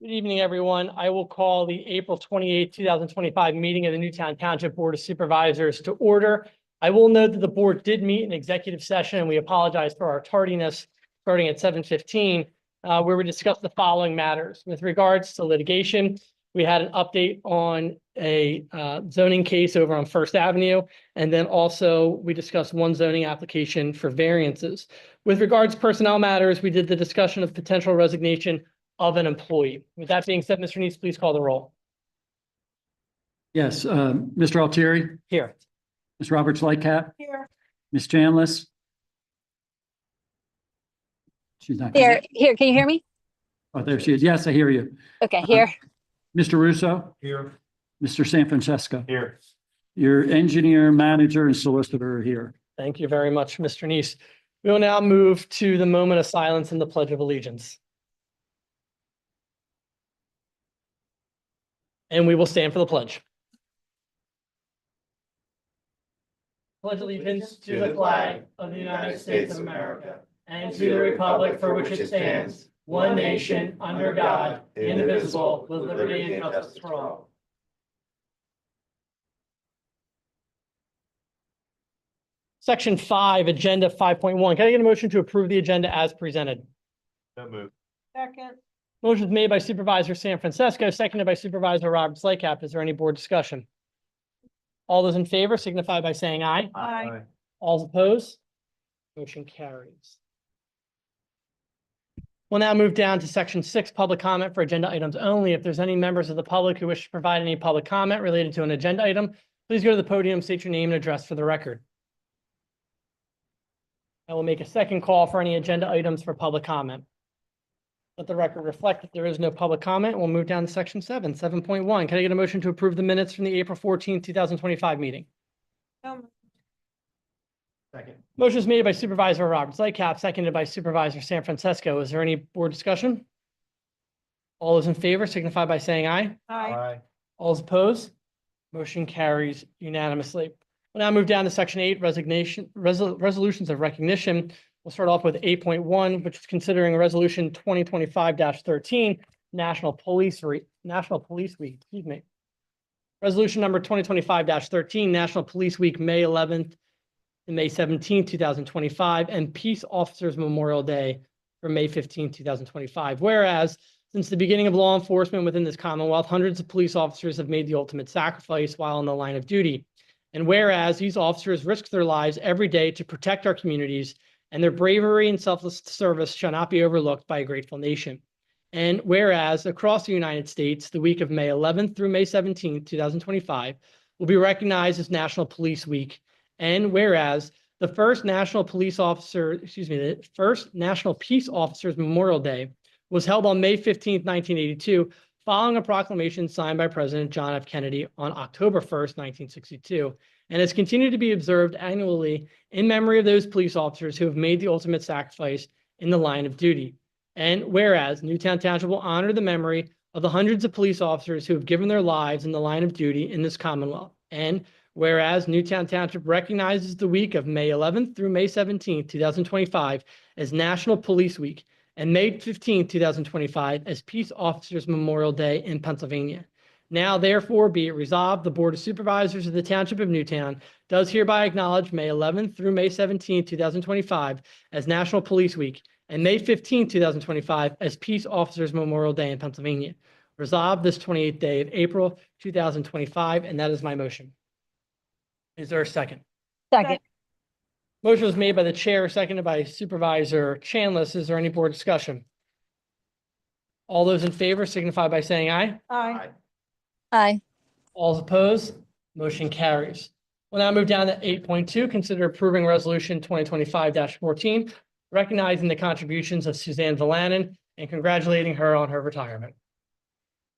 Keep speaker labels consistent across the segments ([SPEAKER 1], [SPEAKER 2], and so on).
[SPEAKER 1] Good evening, everyone. I will call the April 28, 2025 meeting of the Newtown Township Board of Supervisors to order. I will note that the board did meet in executive session, and we apologize for our tardiness starting at 7:15, where we discussed the following matters. With regards to litigation, we had an update on a zoning case over on First Avenue, and then also we discussed one zoning application for variances. With regards to personnel matters, we did the discussion of potential resignation of an employee. With that being said, Mr. Neese, please call the roll.
[SPEAKER 2] Yes, Mr. Altieri,
[SPEAKER 1] Here.
[SPEAKER 2] Ms. Roberts Lightcap,
[SPEAKER 3] Here.
[SPEAKER 2] Ms. Janlis. She's not
[SPEAKER 3] Here, can you hear me?
[SPEAKER 2] Oh, there she is. Yes, I hear you.
[SPEAKER 3] Okay, here.
[SPEAKER 2] Mr. Russo,
[SPEAKER 4] Here.
[SPEAKER 2] Mr. San Francisco,
[SPEAKER 4] Here.
[SPEAKER 2] your engineer, manager, and solicitor are here.
[SPEAKER 1] Thank you very much, Mr. Neese. We will now move to the moment of silence and the Pledge of Allegiance. And we will stand for the pledge. Pledge allegiance to the flag of the United States of America and to the republic for which it stands, one nation, under God, indivisible, with liberty and justice for all. Section 5, Agenda 5.1. Can I get a motion to approve the agenda as presented?
[SPEAKER 4] So moved.
[SPEAKER 3] Second.
[SPEAKER 1] Motion is made by Supervisor San Francisco, seconded by Supervisor Roberts Lightcap. Is there any board discussion? All those in favor signify by saying aye.
[SPEAKER 3] Aye.
[SPEAKER 1] All opposed? Motion carries. We'll now move down to Section 6, public comment for agenda items only. If there's any members of the public who wish to provide any public comment related to an agenda item, please go to the podium, state your name and address for the record. I will make a second call for any agenda items for public comment. Let the record reflect that there is no public comment. We'll move down to Section 7, 7.1. Can I get a motion to approve the minutes from the April 14, 2025 meeting?
[SPEAKER 4] Second.
[SPEAKER 1] Motion is made by Supervisor Roberts Lightcap, seconded by Supervisor San Francisco. Is there any board discussion? All those in favor signify by saying aye.
[SPEAKER 4] Aye.
[SPEAKER 1] All opposed? Motion carries unanimously. We'll now move down to Section 8, resolutions of recognition. We'll start off with 8.1, which is considering Resolution 2025-13, National Police Week, excuse me. Resolution number 2025-13, National Police Week, May 11th to May 17th, 2025, and Peace Officers Memorial Day for May 15th, 2025. Whereas, since the beginning of law enforcement within this Commonwealth, hundreds of police officers have made the ultimate sacrifice while in the line of duty. And whereas these officers risk their lives every day to protect our communities, and their bravery and selfless service shall not be overlooked by a grateful nation. And whereas across the United States, the week of May 11th through May 17th, 2025, will be recognized as National Police Week. And whereas the first National Peace Officers Memorial Day was held on May 15th, 1982, following a proclamation signed by President John F. Kennedy on October 1st, 1962, and has continued to be observed annually in memory of those police officers who have made the ultimate sacrifice in the line of duty. And whereas Newtown Township will honor the memory of the hundreds of police officers who have given their lives in the line of duty in this Commonwealth. And whereas Newtown Township recognizes the week of May 11th through May 17th, 2025 as National Police Week, and May 15th, 2025 as Peace Officers Memorial Day in Pennsylvania. Now, therefore, be it resolved, the Board of Supervisors of the Township of Newtown does hereby acknowledge May 11th through May 17th, 2025 as National Police Week, and May 15th, 2025 as Peace Officers Memorial Day in Pennsylvania. Resolved this 28th day of April, 2025, and that is my motion. Is there a second?
[SPEAKER 3] Second.
[SPEAKER 1] Motion was made by the chair, seconded by Supervisor Chanlis. Is there any board discussion? All those in favor signify by saying aye.
[SPEAKER 3] Aye. Aye.
[SPEAKER 1] All opposed? Motion carries. We'll now move down to 8.2, consider approving Resolution 2025-14, recognizing the contributions of Suzanne Wolanin and congratulating her on her retirement.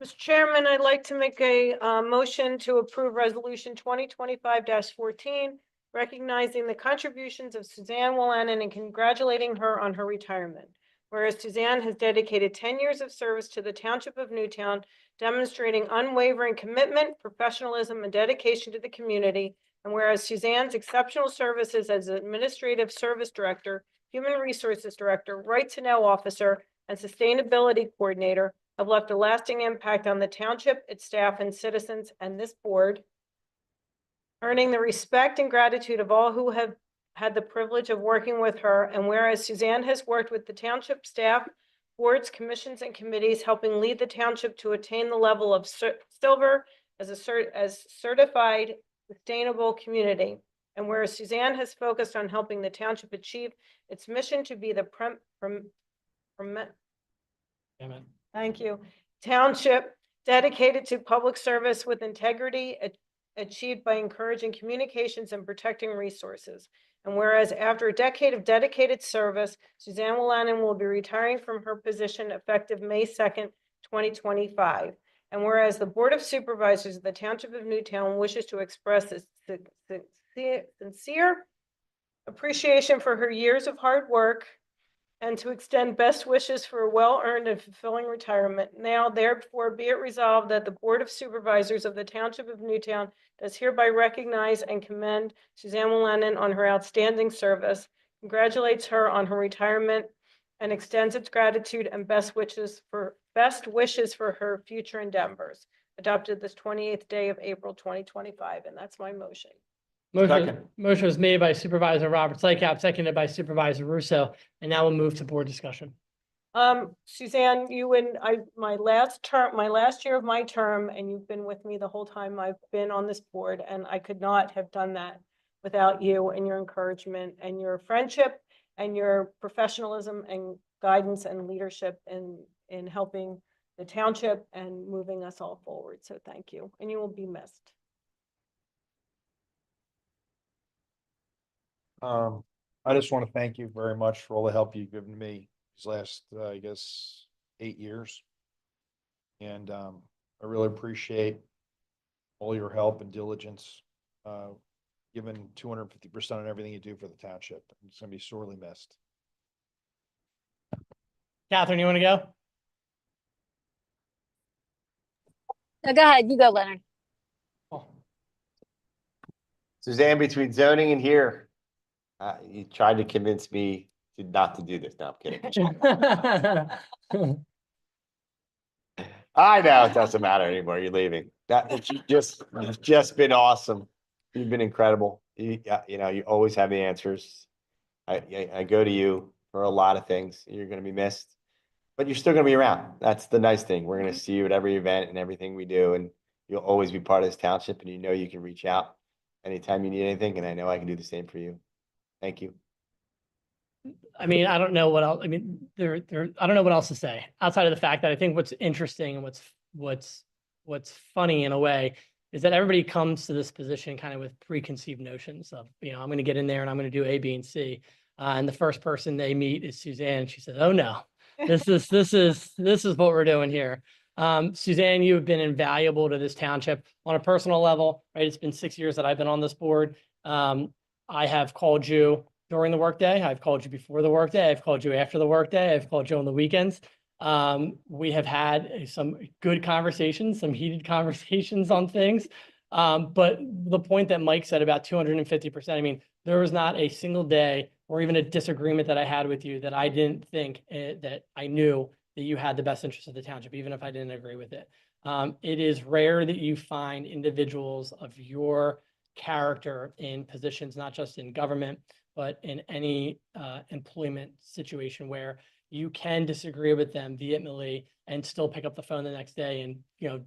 [SPEAKER 5] Mr. Chairman, I'd like to make a motion to approve Resolution 2025-14, recognizing the contributions of Suzanne Wolanin and congratulating her on her retirement. Whereas Suzanne has dedicated 10 years of service to the Township of Newtown, demonstrating unwavering commitment, professionalism, and dedication to the community. And whereas Suzanne's exceptional services as Administrative Service Director, Human Resources Director, Right to Know Officer, and Sustainability Coordinator have left a lasting impact on the township, its staff and citizens, and this board, earning the respect and gratitude of all who have had the privilege of working with her. And whereas Suzanne has worked with the township staff, boards, commissions, and committees, helping lead the township to attain the level of silver as certified sustainable community. And whereas Suzanne has focused on helping the township achieve its mission to be the
[SPEAKER 1] Amen.
[SPEAKER 5] thank you, township dedicated to public service with integrity, achieved by encouraging communications and protecting resources. And whereas after a decade of dedicated service, Suzanne Wolanin will be retiring from her position effective May 2nd, 2025. And whereas the Board of Supervisors of the Township of Newtown wishes to express its sincere appreciation for her years of hard work and to extend best wishes for a well-earned and fulfilling retirement. Now, therefore, be it resolved that the Board of Supervisors of the Township of Newtown does hereby recognize and commend Suzanne Wolanin on her outstanding service, congratulates her on her retirement, and extends its gratitude and best wishes for her future endeavors. Adopted this 28th day of April, 2025, and that's my motion.
[SPEAKER 1] Motion was made by Supervisor Robert Slycap, seconded by Supervisor Russo, and now we'll move to board discussion.
[SPEAKER 5] Suzanne, you and I, my last year of my term, and you've been with me the whole time I've been on this board, and I could not have done that without you and your encouragement and your friendship and your professionalism and guidance and leadership in helping the township and moving us all forward. So thank you, and you will be missed.
[SPEAKER 6] I just want to thank you very much for all the help you've given me these last, I guess, 8 years. And I really appreciate all your help and diligence, given 250% on everything you do for the township. It's going to be sorely missed.
[SPEAKER 1] Catherine, you want to go?
[SPEAKER 3] No, go ahead. You go, Leonard.
[SPEAKER 4] Suzanne, between zoning and here, you tried to convince me not to do this. No, I'm kidding. I know it doesn't matter anymore. You're leaving. It's just been awesome. You've been incredible. You know, you always have the answers. I go to you for a lot of things. You're going to be missed, but you're still going to be around. That's the nice thing. We're going to see you at every event and everything we do, and you'll always be part of this township. And you know you can reach out anytime you need anything, and I know I can do the same for you. Thank you.
[SPEAKER 1] I mean, I don't know what else. I mean, I don't know what else to say outside of the fact that I think what's interesting and what's funny in a way is that everybody comes to this position kind of with preconceived notions of, you know, I'm going to get in there and I'm going to do A, B, and C. And the first person they meet is Suzanne. She says, "Oh no, this is what we're doing here." Suzanne, you have been invaluable to this township on a personal level, right? It's been 6 years that I've been on this board. I have called you during the workday. I've called you before the workday. I've called you after the workday. I've called you on the weekends. We have had some good conversations, some heated conversations on things. But the point that Mike said about 250%, I mean, there was not a single day or even a disagreement that I had with you that I didn't think that I knew that you had the best interest of the township, even if I didn't agree with it. It is rare that you find individuals of your character in positions, not just in government, but in any employment situation where you can disagree with them vehemently and still pick up the phone the next day and, you know,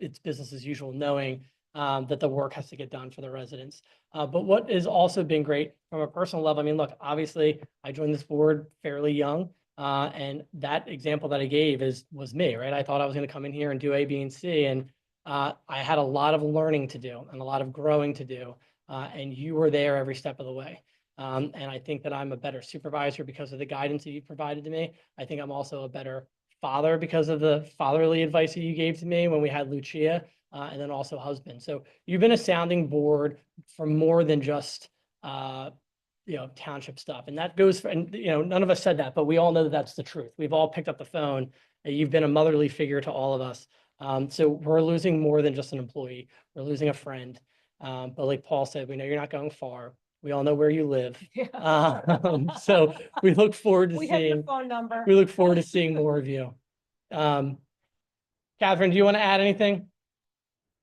[SPEAKER 1] it's business as usual, knowing that the work has to get done for the residents. But what has also been great from a personal level, I mean, look, obviously I joined this board fairly young, and that example that I gave was me, right? I thought I was going to come in here and do A, B, and C, and I had a lot of learning to do and a lot of growing to do, and you were there every step of the way. And I think that I'm a better supervisor because of the guidance that you provided to me. I think I'm also a better father because of the fatherly advice that you gave to me when we had Lucia, and then also husband. So you've been a sounding board for more than just, you know, township stuff. And that goes for, and, you know, none of us said that, but we all know that that's the truth. We've all picked up the phone. You've been a motherly figure to all of us. So we're losing more than just an employee. We're losing a friend. But like Paul said, we know you're not going far. We all know where you live. So we look forward to
[SPEAKER 5] We have your
[SPEAKER 1] seeing,
[SPEAKER 5] phone number.
[SPEAKER 1] we look forward to seeing more of you. Catherine, do you want to add anything?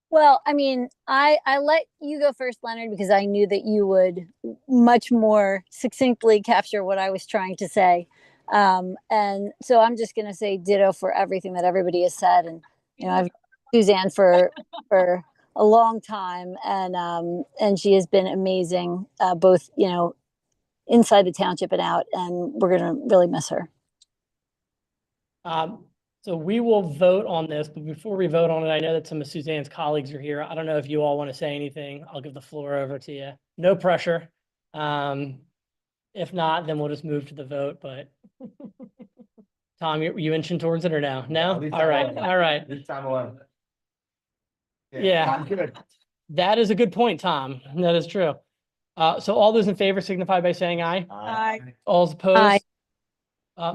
[SPEAKER 3] Well, I mean, I let you go first, Leonard, because I knew that you would much more succinctly capture what I was trying to say. And so I'm just going to say ditto for everything that everybody has said. And, you know, I've known Suzanne for a long time, and she has been amazing, both, you know, inside the township and out, and we're going to really miss her.
[SPEAKER 1] So we will vote on this, but before we vote on it, I know that some of Suzanne's colleagues are here. I don't know if you all want to say anything. I'll give the floor over to you. No pressure. If not, then we'll just move to the vote, but Tom, you inching towards it or no? No? All right, all right.
[SPEAKER 4] This time alone.
[SPEAKER 1] Yeah.
[SPEAKER 4] I'm good.
[SPEAKER 1] That is a good point, Tom. That is true. So all those in favor signify by saying aye. All opposed?
[SPEAKER 3] Aye.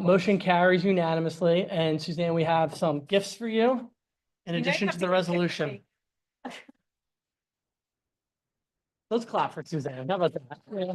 [SPEAKER 1] Motion carries unanimously. And Suzanne, we have some gifts for you in addition to the resolution. Let's clap for Suzanne. How about that? Yeah.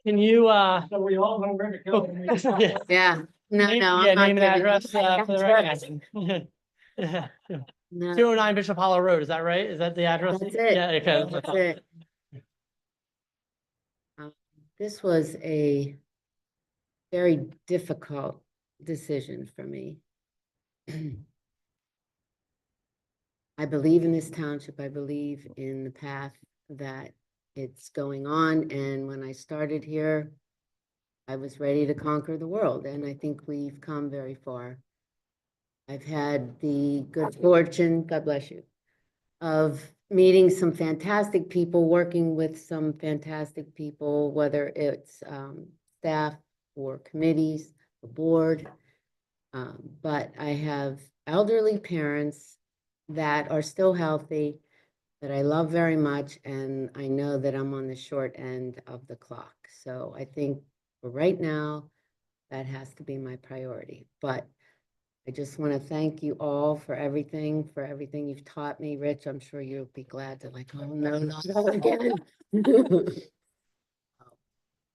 [SPEAKER 1] Can you,
[SPEAKER 2] So we all know where to go.
[SPEAKER 1] yeah.
[SPEAKER 7] Yeah, no,
[SPEAKER 1] Name-
[SPEAKER 7] no.
[SPEAKER 1] Yeah,
[SPEAKER 7] I'm not
[SPEAKER 1] name and
[SPEAKER 7] giving-
[SPEAKER 1] address for the record.
[SPEAKER 7] No,
[SPEAKER 1] 209 Bishop Hollow Road, is that right? Is that the address?
[SPEAKER 7] That's it.
[SPEAKER 1] Yeah, okay.
[SPEAKER 7] That's it. This was a very difficult decision for me. I believe in this township. I believe in the path that it's going on. And when I started here, I was ready to conquer the world. And I think we've come very far. I've had the good fortune, God bless you, of meeting some fantastic people, working with some fantastic people, whether it's staff or committees, the board. But I have elderly parents that are still healthy, that I love very much, and I know that I'm on the short end of the clock. So I think for right now, that has to be my priority. But I just want to thank you all for everything you've taught me. Rich, I'm sure you'll be glad to like, oh, no, not that again.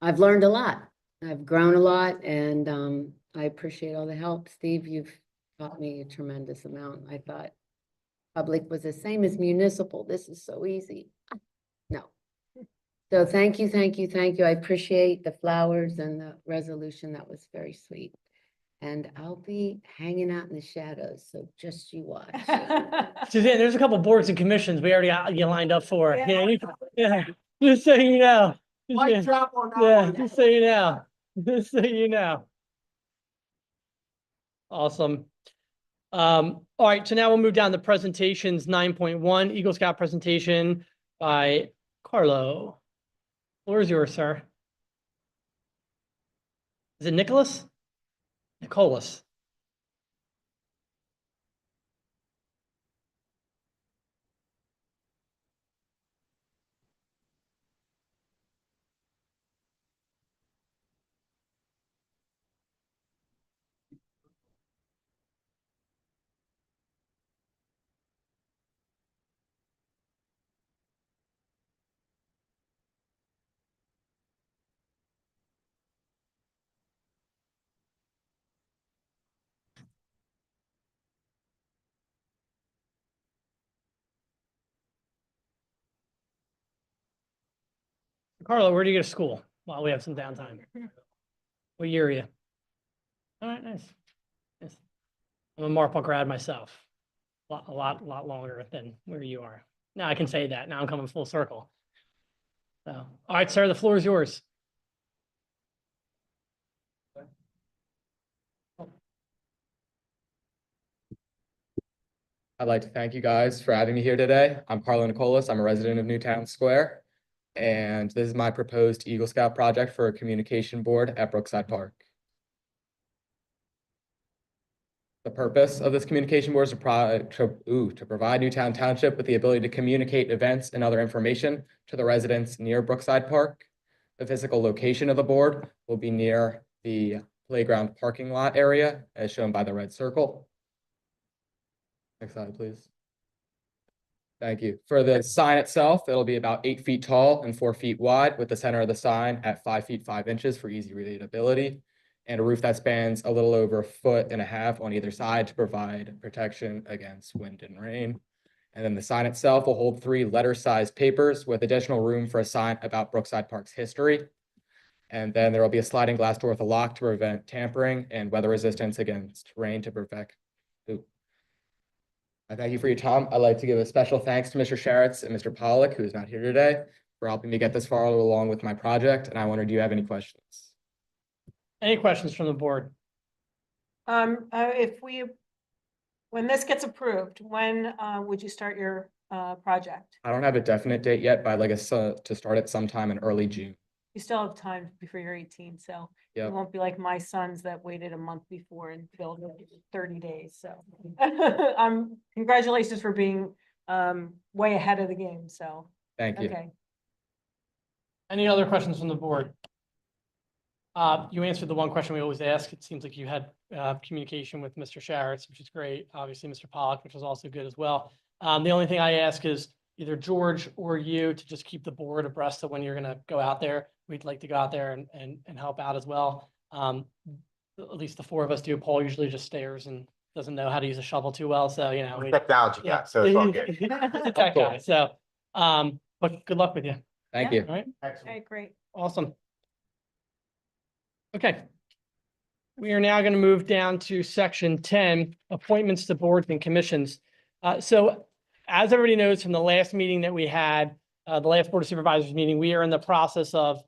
[SPEAKER 7] I've learned a lot. I've grown a lot, and I appreciate all the help. Steve, you've taught me a tremendous amount. I thought public was the same as municipal. This is so easy. No. So thank you, thank you, thank you. I appreciate the flowers and the resolution. That was very sweet. and I'll be hanging out in the shadows, so just you watch.
[SPEAKER 1] Suzanne, there's a couple boards and commissions we already got you lined up for.
[SPEAKER 5] Yeah.
[SPEAKER 1] Yeah, just so you know.
[SPEAKER 4] Mic drop on that
[SPEAKER 1] Yeah,
[SPEAKER 4] one.
[SPEAKER 1] just so you know. Just so you know. Awesome. All right, so now we'll move down to presentations 9.1, Eagle Scout presentation by Carlo. Floor is yours, sir. Is it Nicolis? Nicolis. Carlo, where do you go to school while we have some downtime? What year are you? All right, nice. Nice. I'm a Marple grad myself. A lot longer than where you are. Now I can say that. Now I'm coming full circle. So, all right, sir, the floor is yours.
[SPEAKER 8] I'd like to thank you guys for having me here today. I'm Carlo Nicolis. I'm a resident of Newtown Square. And this is my proposed Eagle Scout project for a communication board at Brookside Park. The purpose of this communication board is to provide Newtown Township with the ability to communicate events and other information to the residents near Brookside Park. The physical location of the board will be near the playground parking lot area, as shown by the red circle. Next slide, please. Thank you. For the sign itself, it'll be about 8 feet tall and 4 feet wide, with the center of the sign at 5 feet 5 inches for easy readability, and a roof that spans a little over 1.5 feet on either side to provide protection against wind and rain. And then the sign itself will hold 3 letter-sized papers with additional room for a sign about Brookside Park's history. And then there will be a sliding glass door with a lock to prevent tampering and weather resistance against rain to protect. I thank you for your time. I'd like to give a special thanks to Mr. Sharitz and Mr. Pollock, who is not here today, for helping me get this far along with my project. And I wonder, do you have any questions?
[SPEAKER 1] Any questions from the board?
[SPEAKER 5] When this gets approved, when would you start your project?
[SPEAKER 8] I don't have a definite date yet, but I'd like us to start it sometime in early June.
[SPEAKER 5] You still have time before you're 18, so it
[SPEAKER 8] Yep.
[SPEAKER 5] won't be like my sons that waited a month before and filled in 30 days, so. Congratulations for being way ahead of the game, so,
[SPEAKER 8] Thank you.
[SPEAKER 5] okay.
[SPEAKER 1] Any other questions from the board? You answered the one question we always ask. It seems like you had communication with Mr. Sharitz, which is great. Obviously, Mr. Pollock, which was also good as well. The only thing I ask is either George or you to just keep the board abreast of when you're going to go out there. We'd like to go out there and help out as well. At least the 4 of us do. Paul usually just stares and doesn't know how to use a shovel too well. So, you know,
[SPEAKER 4] Technology guy, so it's all good.
[SPEAKER 1] He's a tech guy. So, but good luck with you.
[SPEAKER 8] Thank
[SPEAKER 5] Yeah.
[SPEAKER 8] you.
[SPEAKER 1] All right.
[SPEAKER 5] Okay, great.
[SPEAKER 1] Awesome. Okay. We are now going to move down to section 10, appointments to boards and commissions. So as everybody knows from the last meeting that we had, the last Board of Supervisors meeting, we are in the process of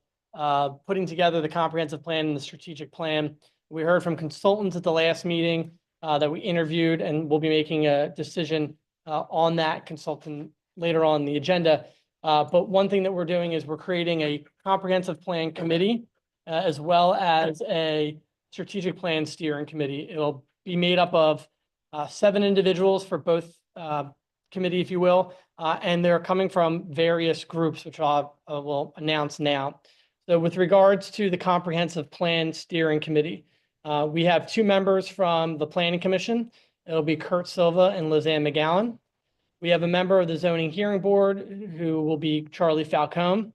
[SPEAKER 1] putting together the comprehensive plan and the strategic plan. We heard from consultants at the last meeting that we interviewed, and we'll be making a decision on that consultant later on the agenda. But one thing that we're doing is we're creating a comprehensive plan committee as well as a strategic plan steering committee. It'll be made up of 7 individuals for both committee, if you will, and they're coming from various groups, which I will announce now. So with regards to the comprehensive plan steering committee, we have 2 members from the Planning Commission. It'll be Kurt Silva and Lizanne McGowan. We have a member of the Zoning Hearing Board who will be Charlie Falcone.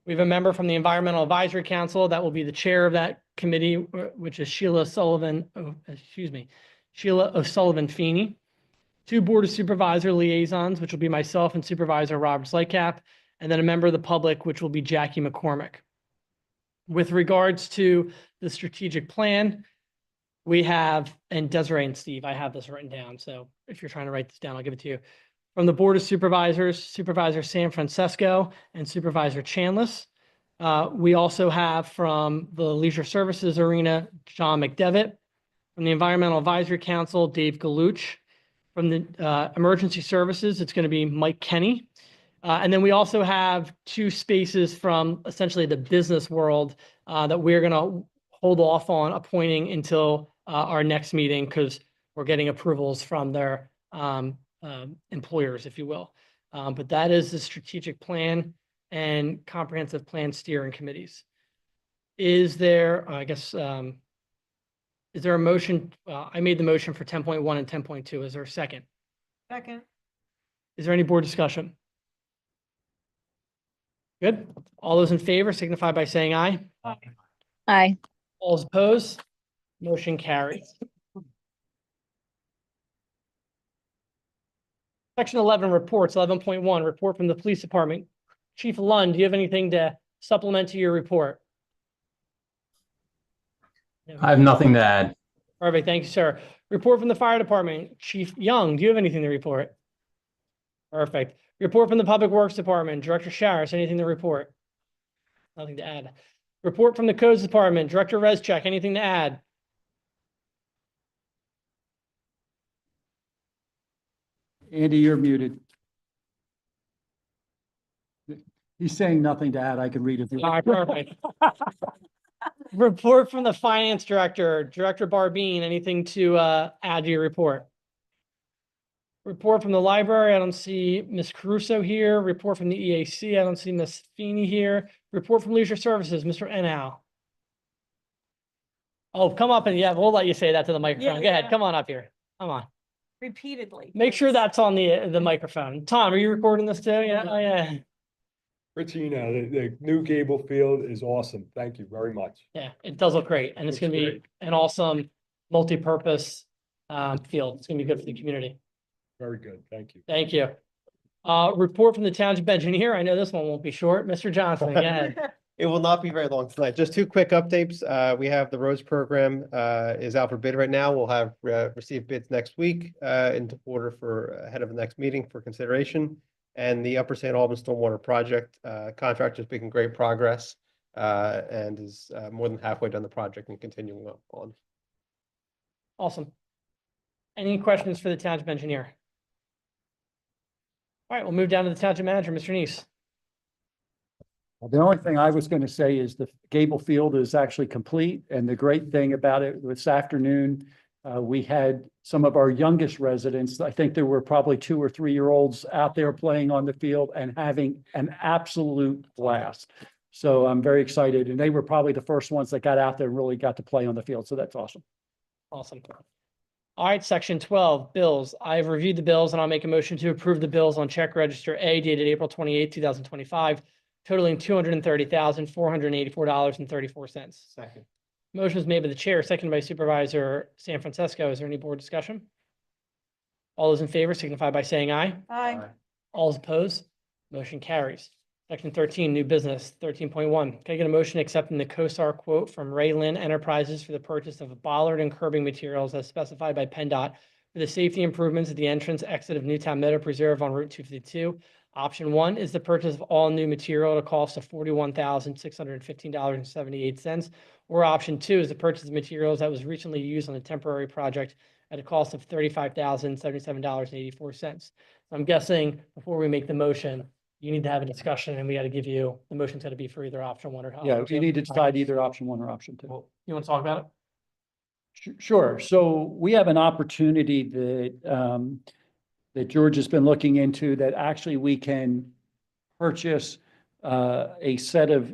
[SPEAKER 1] We have a member from the Environmental Advisory Council that will be the chair of that committee, which is Sheila O'Sullivan Feeney. 2 Board of Supervisor liaisons, which will be myself and Supervisor Robert Slycap, and then a member of the public, which will be Jackie McCormick. With regards to the strategic plan, we have, and Desiree and Steve, I have this written down, so if you're trying to write this down, I'll give it to you. From the Board of Supervisors, Supervisor San Francisco and Supervisor Chanlis. We also have from the Leisure Services Arena, John McDevitt. From the Environmental Advisory Council, Dave Galuch. From the Emergency Services, it's going to be Mike Kenny. And then we also have 2 spaces from essentially the business world that we're going to hold off on appointing until our next meeting because we're getting approvals from their employers, if you will. But that is the strategic plan and comprehensive plan steering committees. Is there, I guess, is there a motion? I made the motion for 10.1 and 10.2. Is there a second?
[SPEAKER 5] Second.
[SPEAKER 1] Is there any board discussion? Good. All those in favor signify by saying aye.
[SPEAKER 3] Aye.
[SPEAKER 1] All those opposed? Motion carries. Section 11 reports, 11.1, report from the police department. Chief Lund, do you have anything to supplement to your report? No.
[SPEAKER 9] I have nothing to add.
[SPEAKER 1] Perfect. Thank you, sir. Report from the fire department. Chief Young, do you have anything to report? Perfect. Report from the public works department. Director Sharis, anything to report? Nothing to add. Report from the codes department. Director Rezchek, anything to add?
[SPEAKER 2] Andy, you're muted. He's saying nothing to add. I can read it.
[SPEAKER 1] All right, perfect. Report from the finance director, Director Barbine, anything to add to your report? Report from the library, I don't see Ms. Caruso here. Report from the EAC, I don't see Ms. Feeney here. Report from Leisure Services, Mr. Ennow. Oh, come up and yeah, we'll let you say that to the microphone.
[SPEAKER 5] Yeah,
[SPEAKER 1] Go ahead,
[SPEAKER 5] yeah.
[SPEAKER 1] come on up here. Come on.
[SPEAKER 5] Repeatedly.
[SPEAKER 1] Make sure that's on the microphone. Tom, are you recording this too? Yeah, oh yeah.
[SPEAKER 10] Richina, the new Gable Field is awesome. Thank you very much.
[SPEAKER 1] Yeah, it does look great, and it's
[SPEAKER 10] Looks
[SPEAKER 1] gonna be
[SPEAKER 10] great.
[SPEAKER 1] an awesome multi-purpose field. It's gonna be good for the community.
[SPEAKER 10] Very good. Thank you.
[SPEAKER 1] Thank you. Report from the township engineer. I know this one won't be short. Mr. Johnson, go ahead.
[SPEAKER 11] It will not be very long tonight. Just 2 quick updates. We have the roads program is out for bid right now. We'll have received bids next week into order for ahead of the next meeting for consideration. And the Upper St. Albans Stormwater Project contractor is making great progress and is more than halfway done the project and continuing on.
[SPEAKER 1] Awesome. Any questions for the township engineer? All right, we'll move down to the township manager, Mr. Neese.
[SPEAKER 2] Well, the only thing I was going to say is the Gable Field is actually complete. And the great thing about it this afternoon, we had some of our youngest residents. I think there were probably 2 or 3-year-olds out there playing on the field and having an absolute blast. So I'm very excited. And they were probably the first ones that got out there and really got to play on the field. So that's awesome.
[SPEAKER 1] Awesome. All right, section 12, bills. I've reviewed the bills and I'll make a motion to approve the bills on check register A dated April 28, 2025, totaling $230,484.34.
[SPEAKER 11] Second.
[SPEAKER 1] Motion was made by the chair, seconded by Supervisor San Francisco. Is there any board discussion? All those in favor signify by saying aye.
[SPEAKER 5] Aye.
[SPEAKER 1] All those opposed, motion carries. Section 13, new business, 13.1. Can I get a motion accepting the COSAR quote from Ray Lynn Enterprises for the purchase of bollard and curbing materials as specified by PennDOT for the safety improvements at the entrance exit of Newtown Meadow Preserve on Route 252? Option 1 is the purchase of all new material at a cost of $41,615.78. Or option 2 is the purchase of materials that was recently used on a temporary project at a cost of $35,077.84. So I'm guessing before we make the motion, you need to have a discussion and we got to give you, the motion's got to be for either option 1 or option
[SPEAKER 2] Yeah,
[SPEAKER 1] 2.
[SPEAKER 2] you need to decide either option 1 or option 2.
[SPEAKER 1] You want to talk about it?
[SPEAKER 2] Sure. So we have an opportunity that that George has been looking into that actually we can purchase a set of,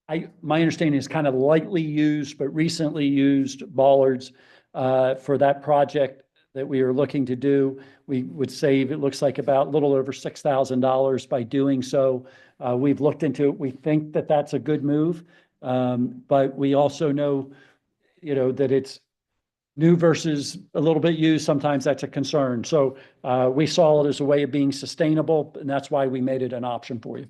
[SPEAKER 2] my understanding is kind of lightly used but recently used bollards for that project that we are looking to do. We would save, it looks like about a little over $6,000 by doing so. We've looked into it. We think that that's a good move, but we also know, that it's new versus a little bit used. Sometimes that's a concern. So we saw it as a way of being sustainable, and that's why we made it an option for you.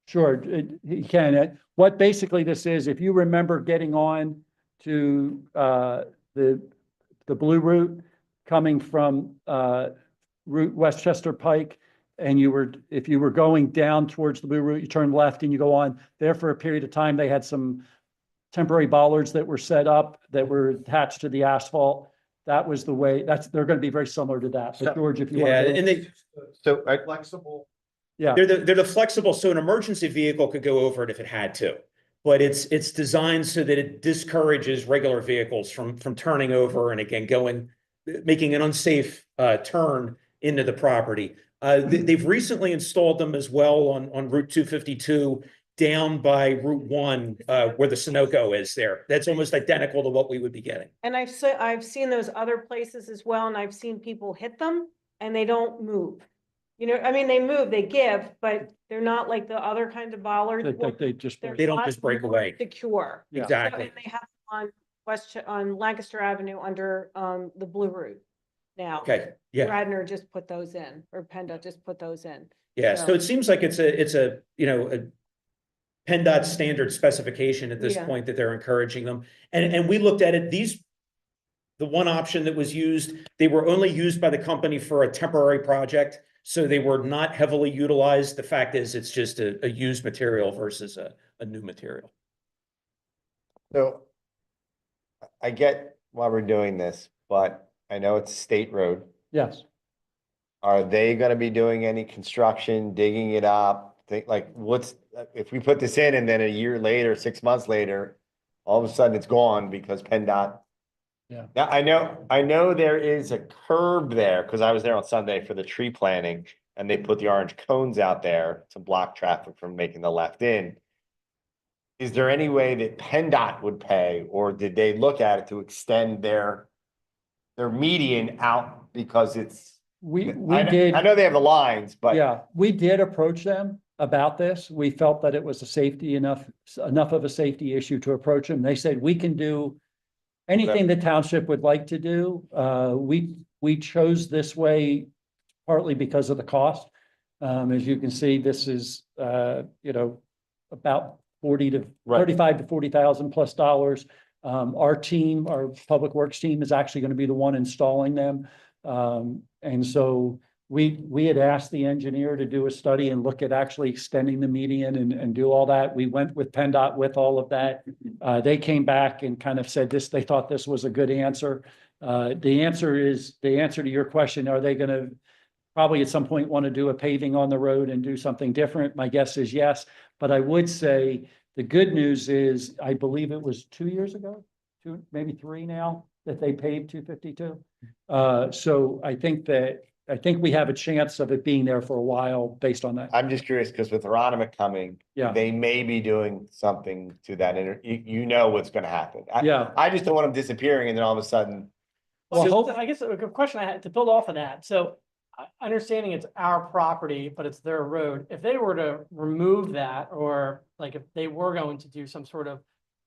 [SPEAKER 2] Sure, he can. What basically this is, if you remember getting on to the blue route coming from Route Westchester Pike, and if you were going down towards the blue route, you turn left and you go on there for a period of time. They had some temporary bollards that were set up that were attached to the asphalt. That was the way. They're going to be very similar to that. But George, if you want
[SPEAKER 9] Yeah,
[SPEAKER 2] to,
[SPEAKER 9] and they,
[SPEAKER 4] So I,
[SPEAKER 6] Flexible.
[SPEAKER 2] yeah,
[SPEAKER 9] they're the flexible, so an emergency vehicle could go over it if it had to. But it's designed so that it discourages regular vehicles from turning over and again making an unsafe turn into the property. They've recently installed them as well on Route 252 down by Route 1 where the Sunoco is there. That's almost identical to what we would be getting.
[SPEAKER 5] And I've seen those other places as well, and I've seen people hit them and they don't move. You know, I mean, they move, they give, but they're not like the other kinds of bollards.
[SPEAKER 2] they just.
[SPEAKER 5] They're
[SPEAKER 9] They don't
[SPEAKER 5] not
[SPEAKER 9] just break
[SPEAKER 5] more
[SPEAKER 9] away.
[SPEAKER 5] Secure.
[SPEAKER 2] Yeah.
[SPEAKER 5] So,
[SPEAKER 9] Exactly.
[SPEAKER 5] and they have on on Lancaster Avenue under the Blue Route now.
[SPEAKER 9] Okay, yeah.
[SPEAKER 5] Radnor just put those in, or PennDOT just put those in.
[SPEAKER 9] Yeah, so it seems like it's a PennDOT standard specification at this
[SPEAKER 5] Yeah.
[SPEAKER 9] point that they're encouraging them. And we looked at it, the one option that was used, they were only used by the company for a temporary project. So they were not heavily utilized. The fact is, it's just a used material versus a new material.
[SPEAKER 4] so I get why we're doing this, but I know it's a state road.
[SPEAKER 2] Yes.
[SPEAKER 4] Are they gonna be doing any construction, digging it up? If we put this in and then a year later, 6 months later, all of a sudden it's gone because PennDOT.
[SPEAKER 2] Yeah.
[SPEAKER 4] Now, I know there is a curb there, because I was there on Sunday for the tree planting, and they put the orange cones out there to block traffic from making the left in. Is there any way that PennDOT would pay, or did they look at it to extend their median out because it's?
[SPEAKER 2] We
[SPEAKER 4] I
[SPEAKER 2] did.
[SPEAKER 4] know they have the lines, but.
[SPEAKER 2] Yeah, we did approach them about this. We felt that it was enough of a safety issue to approach them. They said, we can do anything the township would like to do. We chose this way partly because of the cost. As you can see, this is, about $35,000 to $40,000 plus dollars. Our team, our public works team, is actually going to be the one installing them. And so we had asked the engineer to do a study and look at actually extending the median and do all that. We went with PennDOT with all of that. They came back and kind of said they thought this was a good answer. The answer to your question, are they going to probably at some point want to do a paving on the road and do something different? My guess is yes. But I would say the good news is, I believe it was 2 years ago, maybe 3 now, that they paved 252. So I think we have a chance of it being there for a while based on that.
[SPEAKER 4] I'm just curious, because with Hieronymus coming,
[SPEAKER 2] Yeah.
[SPEAKER 4] they may be doing something to that, you know what's gonna happen.
[SPEAKER 2] Yeah.
[SPEAKER 4] I just don't want them disappearing and then all of a sudden.
[SPEAKER 1] Well,
[SPEAKER 2] Well,
[SPEAKER 1] I guess a good question I had to build off of that. So understanding it's our property, but it's their road. If they were to remove that, or like if they were going to do some sort of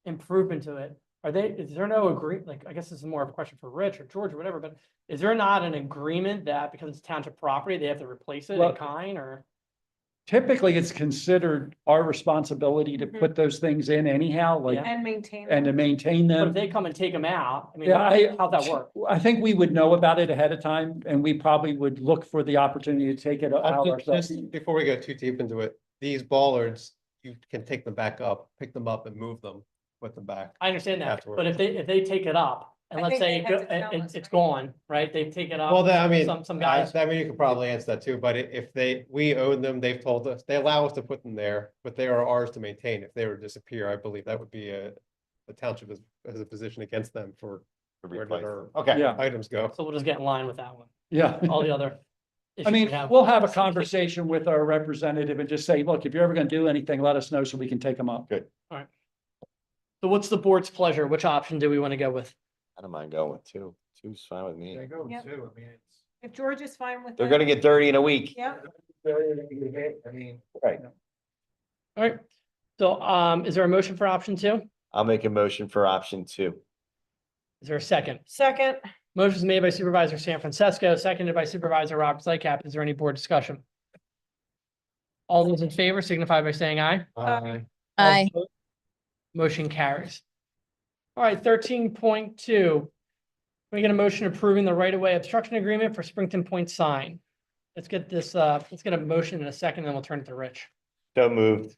[SPEAKER 1] improvement to it, is there no like, I guess this is more of a question for Rich or George or whatever, but is there not an agreement that because it's township property, they have to replace it
[SPEAKER 2] Well,
[SPEAKER 1] in kind, or?
[SPEAKER 2] Typically, it's considered our responsibility to put those things in anyhow, like,
[SPEAKER 1] Yeah.
[SPEAKER 5] And maintain.
[SPEAKER 2] and to
[SPEAKER 5] them.
[SPEAKER 2] maintain
[SPEAKER 1] But if
[SPEAKER 2] them.
[SPEAKER 1] they come and take them out, I mean,
[SPEAKER 2] Yeah,
[SPEAKER 1] how'd that work?
[SPEAKER 2] I think we would know about it ahead of time, and we probably would look for the opportunity to take it out ourselves.
[SPEAKER 11] Just before we go too deep into it, these bollards, you can take them back up, pick them up and move them, put them back.
[SPEAKER 1] I understand that, but
[SPEAKER 11] Afterwards.
[SPEAKER 1] if they take it up, and
[SPEAKER 5] I
[SPEAKER 1] let's
[SPEAKER 5] think
[SPEAKER 1] say
[SPEAKER 5] they have to tell us,
[SPEAKER 1] it's
[SPEAKER 5] right?
[SPEAKER 1] gone, right? They take it up.
[SPEAKER 11] Well, then, I mean,
[SPEAKER 1] Some guys,
[SPEAKER 11] I mean, you could probably answer that too, but if we own them, they've told us, they allow us to put them there, but they are ours to maintain. If they were to disappear, I believe that would be the township as a position against them for where
[SPEAKER 4] Replace.
[SPEAKER 11] their
[SPEAKER 4] Okay.
[SPEAKER 2] Yeah,
[SPEAKER 11] items go.
[SPEAKER 1] so we'll just get in line with that one.
[SPEAKER 2] yeah.
[SPEAKER 1] All the other.
[SPEAKER 2] I
[SPEAKER 1] issues
[SPEAKER 2] mean,
[SPEAKER 1] we have.
[SPEAKER 2] we'll have a conversation with our representative and just say, look, if you're ever gonna do anything, let us know so we can take them up.
[SPEAKER 1] So what's the board's pleasure? Which option do we want to go with?
[SPEAKER 4] I don't mind going with two. Two's fine with me.
[SPEAKER 6] go
[SPEAKER 5] Yep.
[SPEAKER 6] too, I mean, it's.
[SPEAKER 5] If George is fine with.
[SPEAKER 4] They're
[SPEAKER 5] it,
[SPEAKER 4] gonna get dirty in a week.
[SPEAKER 5] Yeah,
[SPEAKER 6] I mean.
[SPEAKER 4] Right.
[SPEAKER 1] All right. So, is there a motion for option 2?
[SPEAKER 4] I'll make a motion for option 2.
[SPEAKER 1] Is there a second?
[SPEAKER 5] second,
[SPEAKER 1] Motion is made by Supervisor San Francisco, seconded by Supervisor Rob Slycap. Is there any board discussion? All those in favor signify by saying aye.
[SPEAKER 5] Aye.
[SPEAKER 1] All
[SPEAKER 3] Aye.
[SPEAKER 1] opposed? Motion carries. All right, 13.2. Can we get a motion approving the right-of-way obstruction agreement for Springton Point sign? Let's get this, let's get a motion in a second, then we'll turn it to Rich.
[SPEAKER 4] So moved.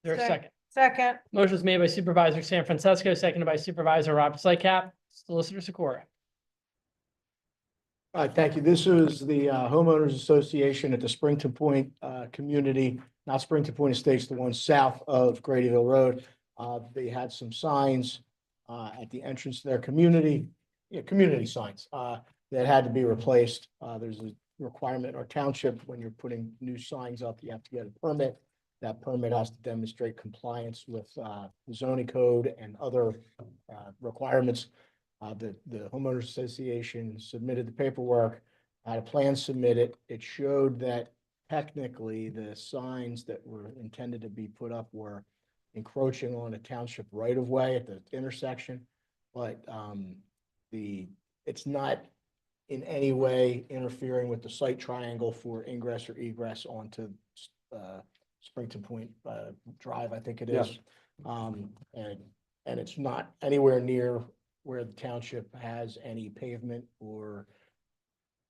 [SPEAKER 1] There a
[SPEAKER 5] Sec-
[SPEAKER 1] second?
[SPEAKER 5] Second,
[SPEAKER 1] Motion was made by Supervisor San Francisco, seconded by Supervisor Rob Slycap. Solicitor Sikora.
[SPEAKER 12] Thank you. This is the homeowners association at the Springton Point community, not Springton Point Estates, the one south of Gradyville Road. They had some signs at the entrance to their community, community signs that had to be replaced. There's a requirement in our township, when you're putting new signs up, you have to get a permit. That permit has to demonstrate compliance with the zoning code and other requirements. The homeowners association submitted the paperwork, had a plan submitted. It showed that technically the signs that were intended to be put up were encroaching on a township right of way at the intersection. But it's not in any way interfering with the site triangle for ingress or egress onto Springton Point Drive, I think it is. And it's not anywhere near where the township has any pavement or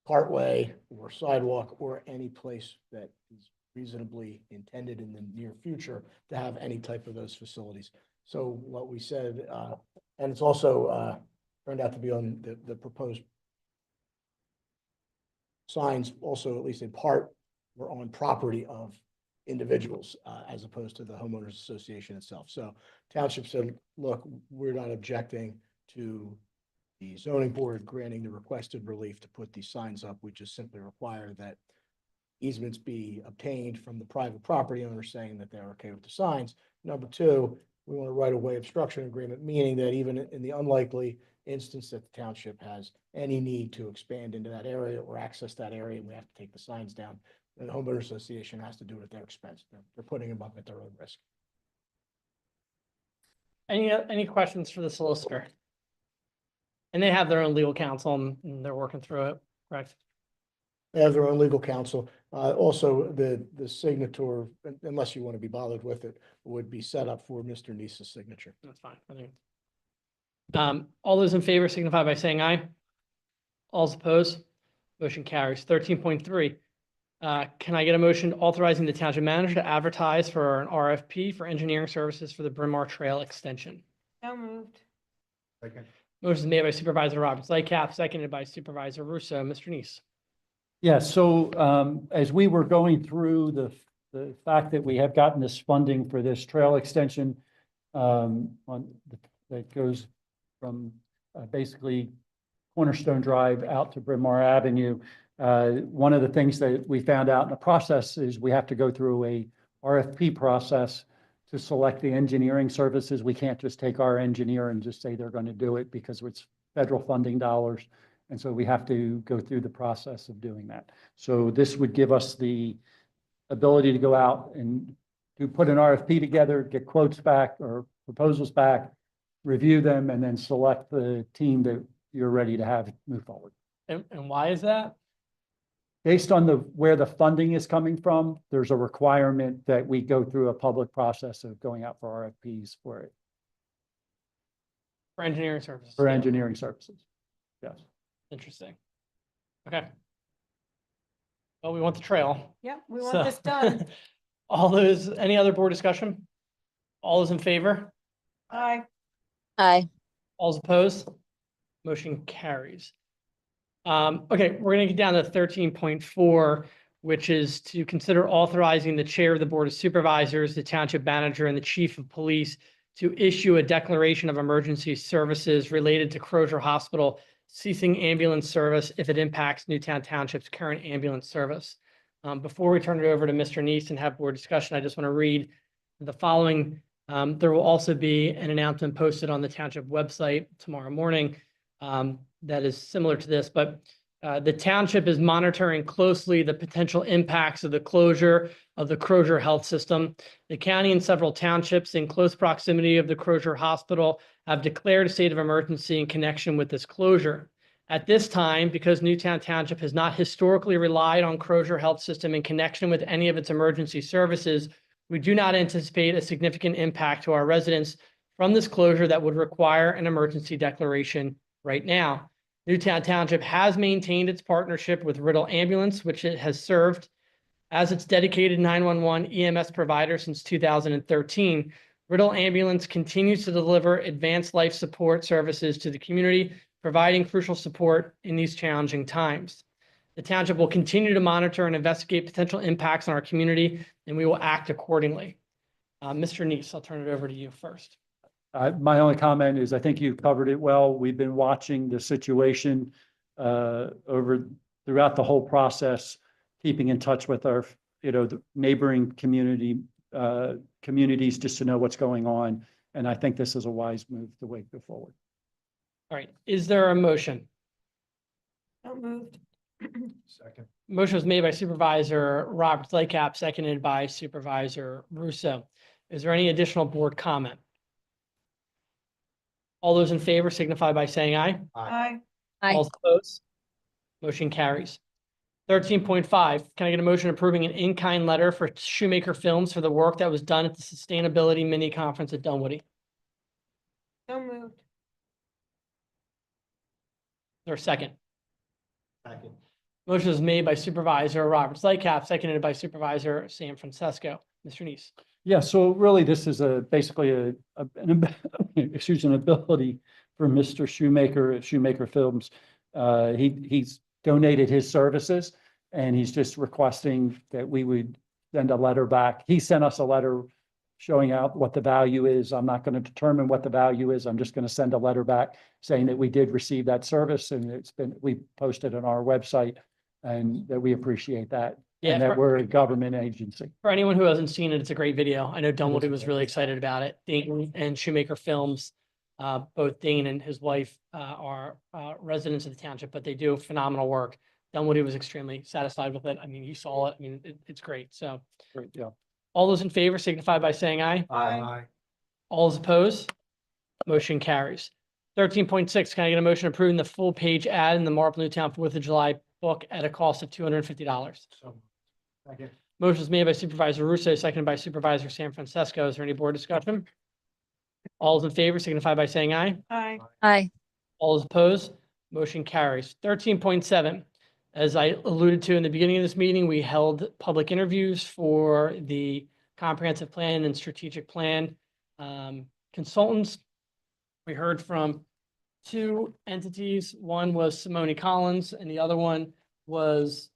[SPEAKER 12] cartway or sidewalk or any place that is reasonably intended in the near future to have any type of those facilities. So what we said, and it's also turned out to be on the proposed signs also, at least in part, were on property of individuals as opposed to the homeowners association itself. So township said, look, we're not objecting to the zoning board granting the requested relief to put these signs up. We just simply require that easements be obtained from the private property owner saying that they're okay with the signs. Number two, we want a right-of-way obstruction agreement, meaning that even in the unlikely instance that the township has any need to expand into that area or access that area, and we have to take the signs down, the homeowner association has to do it at their expense. They're putting them up at their own risk.
[SPEAKER 1] Any questions for the solicitor? And they have their own legal counsel and they're working through it, correct?
[SPEAKER 12] They have their own legal counsel. Also, the signature, unless you want to be bothered with it, would be set up for Mr. Nice's signature.
[SPEAKER 1] That's fine. I think. All those in favor signify by saying aye. All opposed, motion carries. 13.3. Can I get a motion authorizing the township manager to advertise for an RFP for engineering services for the Bryn Mawr Trail extension?
[SPEAKER 5] so moved.
[SPEAKER 6] Second.
[SPEAKER 1] Motion is made by Supervisor Roberts Lycap, seconded by Supervisor Russo. Mr. Neese.
[SPEAKER 2] Yeah, so as we were going through the fact that we have gotten this funding for this trail extension that goes from basically Cornerstone Drive out to Bryn Mawr Avenue, one of the things that we found out in the process is we have to go through a RFP process to select the engineering services. We can't just take our engineer and just say they're going to do it because it's federal funding dollars. And so we have to go through the process of doing that. So this would give us the ability to go out and to put an RFP together, get quotes back or proposals back, review them, and then select the team that you're ready to have move forward.
[SPEAKER 1] And why is that?
[SPEAKER 2] Based on where the funding is coming from, there's a requirement that we go through a public process of going out for RFPs for it,
[SPEAKER 1] For engineering services.
[SPEAKER 2] for engineering services. Yes.
[SPEAKER 1] Interesting. Okay. Well, we want the trail.
[SPEAKER 5] Yeah, we
[SPEAKER 1] So-
[SPEAKER 5] want this done.
[SPEAKER 1] Any other board discussion? All those in favor?
[SPEAKER 5] Aye.
[SPEAKER 3] Aye.
[SPEAKER 1] All opposed? Motion carries. Okay, we're gonna get down to 13.4, which is to consider authorizing the chair of the Board of Supervisors, the township manager, and the chief of police to issue a declaration of emergency services related to Crozier Hospital ceasing ambulance service if it impacts Newtown Township's current ambulance service. Before we turn it over to Mr. Neese and have board discussion, I just want to read the following. There will also be an announcement posted on the township website tomorrow morning that is similar to this, but the township is monitoring closely the potential impacts of the closure of the Crozier Health System. The county and several townships in close proximity of the Crozier Hospital have declared a state of emergency in connection with this closure. At this time, because Newtown Township has not historically relied on Crozier Health System in connection with any of its emergency services, we do not anticipate a significant impact to our residents from this closure that would require an emergency declaration right now. Newtown Township has maintained its partnership with Riddle Ambulance, which it has served as its dedicated 911 EMS provider since 2013. Riddle Ambulance continues to deliver advanced life support services to the community, providing crucial support in these challenging times. The township will continue to monitor and investigate potential impacts on our community, and we will act accordingly. Mr. Neese, I'll turn it over to you first.
[SPEAKER 2] My only comment is I think you covered it well. We've been watching the situation throughout the whole process, keeping in touch with our, the neighboring communities just to know what's going on. And I think this is a wise move the way to go forward.
[SPEAKER 1] All right, is there a motion?
[SPEAKER 5] So moved.
[SPEAKER 6] Second.
[SPEAKER 1] Motion was made by Supervisor Roberts Lightcap, seconded by Supervisor Russo. Is there any additional board comment? All those in favor signify by saying aye.
[SPEAKER 5] Aye.
[SPEAKER 3] Aye.
[SPEAKER 1] All opposed? Motion carries. 13.5, can I get a motion approving an in-kind letter for Shoemaker Films for the work that was done at the Sustainability Mini Conference at Dunwoody? Is
[SPEAKER 5] So moved.
[SPEAKER 1] there a second? Second. Motion is made by Supervisor Roberts Lightcap, seconded by Supervisor San Francisco. Mr. Neese.
[SPEAKER 2] Yeah, so really this is basically an ability for Mr. Shoemaker at Shoemaker Films. He's donated his services and he's just requesting that we would send a letter back. He sent us a letter showing out what the value is. I'm not going to determine what the value is. I'm just going to send a letter back saying that we did receive that service and we posted on our website and that we appreciate that.
[SPEAKER 1] Yeah,
[SPEAKER 2] And that we're a government agency.
[SPEAKER 1] For anyone who hasn't seen it, it's a great video. I know Dunwoody was really excited about it. Dane and Shoemaker Films, both Dane and his wife are residents of the township, but they do phenomenal work. Dunwoody was extremely satisfied with it. I mean, you saw it. I mean, it's great. So
[SPEAKER 2] Great, yeah.
[SPEAKER 1] all those in favor signify by saying aye.
[SPEAKER 6] Aye.
[SPEAKER 1] All those opposed? Motion carries. 13.6, can I get a motion approving the full page ad in the Marple Newtown 4th of July book at a cost of $250?
[SPEAKER 6] Second.
[SPEAKER 1] Motion is made by Supervisor Russo, seconded by Supervisor San Francisco. Is there any board discussion? All those in favor signify by saying aye.
[SPEAKER 5] Aye.
[SPEAKER 3] Aye.
[SPEAKER 1] All those opposed? Motion carries. 13.7, as I alluded to in the beginning of this meeting, we held public interviews for the comprehensive plan and strategic plan consultants. We heard from two entities. One was Simone Collins and the other one was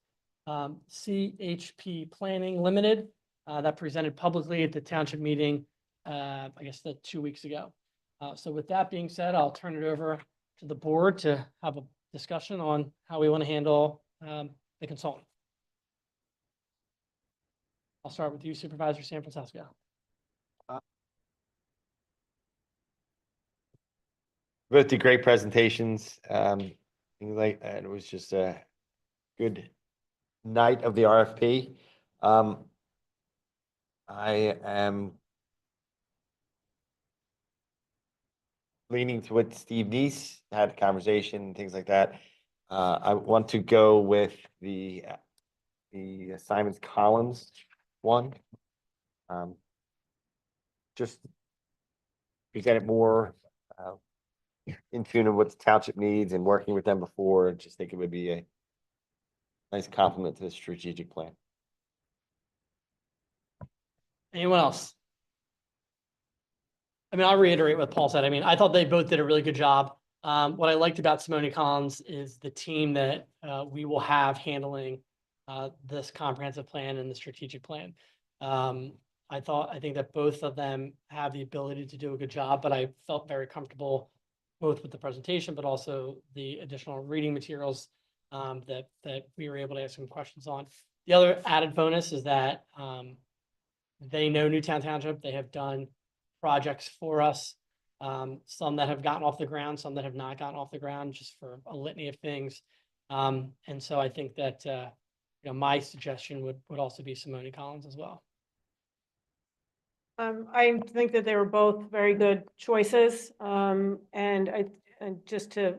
[SPEAKER 1] CHP Planning Limited that presented publicly at the township meeting, I guess 2 weeks ago. So with that being said, I'll turn it over to the board to have a discussion on how we want to handle the consultant. I'll start with you, Supervisor San Francisco.
[SPEAKER 4] Both did great presentations. It was just a good night of the RFP. I am leaning to what Steve Neese had a conversation, things like that. I want to go with the Simons Collins one. Just present it more in tune with what the township needs and working with them before. I just think it would be a nice compliment to the strategic plan.
[SPEAKER 1] Anyone else? I mean, I'll reiterate what Paul said. I mean, I thought they both did a really good job. What I liked about Simone Collins is the team that we will have handling this comprehensive plan and the strategic plan. I think that both of them have the ability to do a good job, but I felt very comfortable both with the presentation, but also the additional reading materials that we were able to ask some questions on. The other added bonus is that they know Newtown Township. They have done projects for us, some that have gotten off the ground, some that have not gotten off the ground, just for a litany of things. And so I think that my suggestion would also be Simone Collins as well.
[SPEAKER 5] I think that they were both very good choices. And just to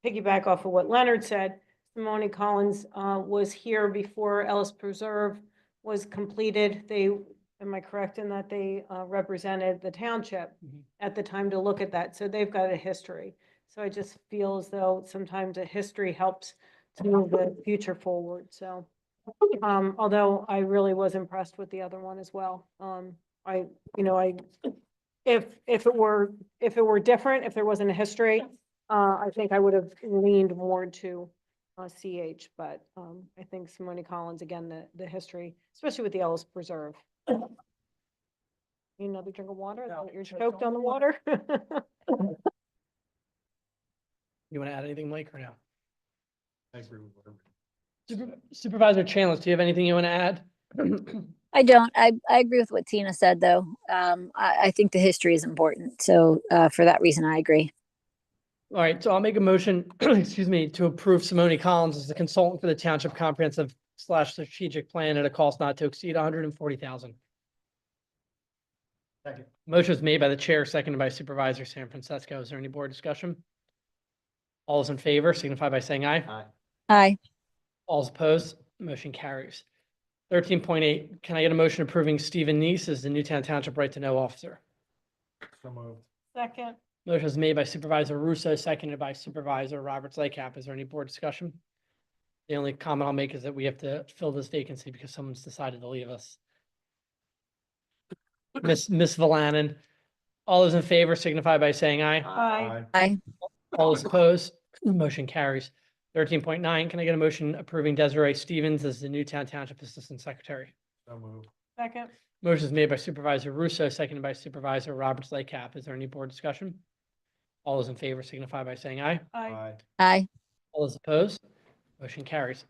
[SPEAKER 5] piggyback off of what Leonard said, Simone Collins was here before Ellis Preserve was completed. They, am I correct in that they represented the township
[SPEAKER 1] Mhm.
[SPEAKER 5] at the time to look at that? So they've got a history. So I just feel as though sometimes a history helps to move the future forward. So, although I really was impressed with the other one as well. If it were different, if there wasn't a history, I think I would have leaned more to CH, but I think Simone Collins, again, the history, especially with the Ellis Preserve. Need another drink of water? You're choked on the water?
[SPEAKER 1] You want to add anything, Mike, or no?
[SPEAKER 6] I agree with whatever.
[SPEAKER 1] Supervisor Chandler, do you have anything you want to add?
[SPEAKER 3] I don't. I agree with what Tina said, though. I think the history is important. So for that reason, I agree.
[SPEAKER 1] All right, so I'll make a motion, excuse me, to approve Simone Collins as the consultant for the Township Comprehensive / Strategic Plan at a cost not to exceed $140,000.
[SPEAKER 6] Second.
[SPEAKER 1] Motion was made by the chair, seconded by Supervisor San Francisco. Is there any board discussion? All those in favor signify by saying aye.
[SPEAKER 4] Aye.
[SPEAKER 3] Aye.
[SPEAKER 1] All those opposed, motion carries. 13.8, can I get a motion approving Stephen Neese as the Newtown Township Right to Know Officer?
[SPEAKER 6] So moved.
[SPEAKER 5] Second,
[SPEAKER 1] Motion was made by Supervisor Russo, seconded by Supervisor Roberts Lycap. Is there any board discussion? The only comment I'll make is that we have to fill this vacancy because someone's decided to leave us. Miss Wolanin, all those in favor signify by saying aye.
[SPEAKER 5] aye.
[SPEAKER 3] Aye.
[SPEAKER 1] All those opposed, motion carries. 13.9, can I get a motion approving Desiree Stevens as the Newtown Township Assistant Secretary?
[SPEAKER 6] So moved.
[SPEAKER 5] Second,
[SPEAKER 1] Motion is made by Supervisor Russo, seconded by Supervisor Roberts Lycap. Is there any board discussion? All those in favor signify by saying aye.
[SPEAKER 5] aye.
[SPEAKER 3] Aye.
[SPEAKER 1] All those opposed, motion carries.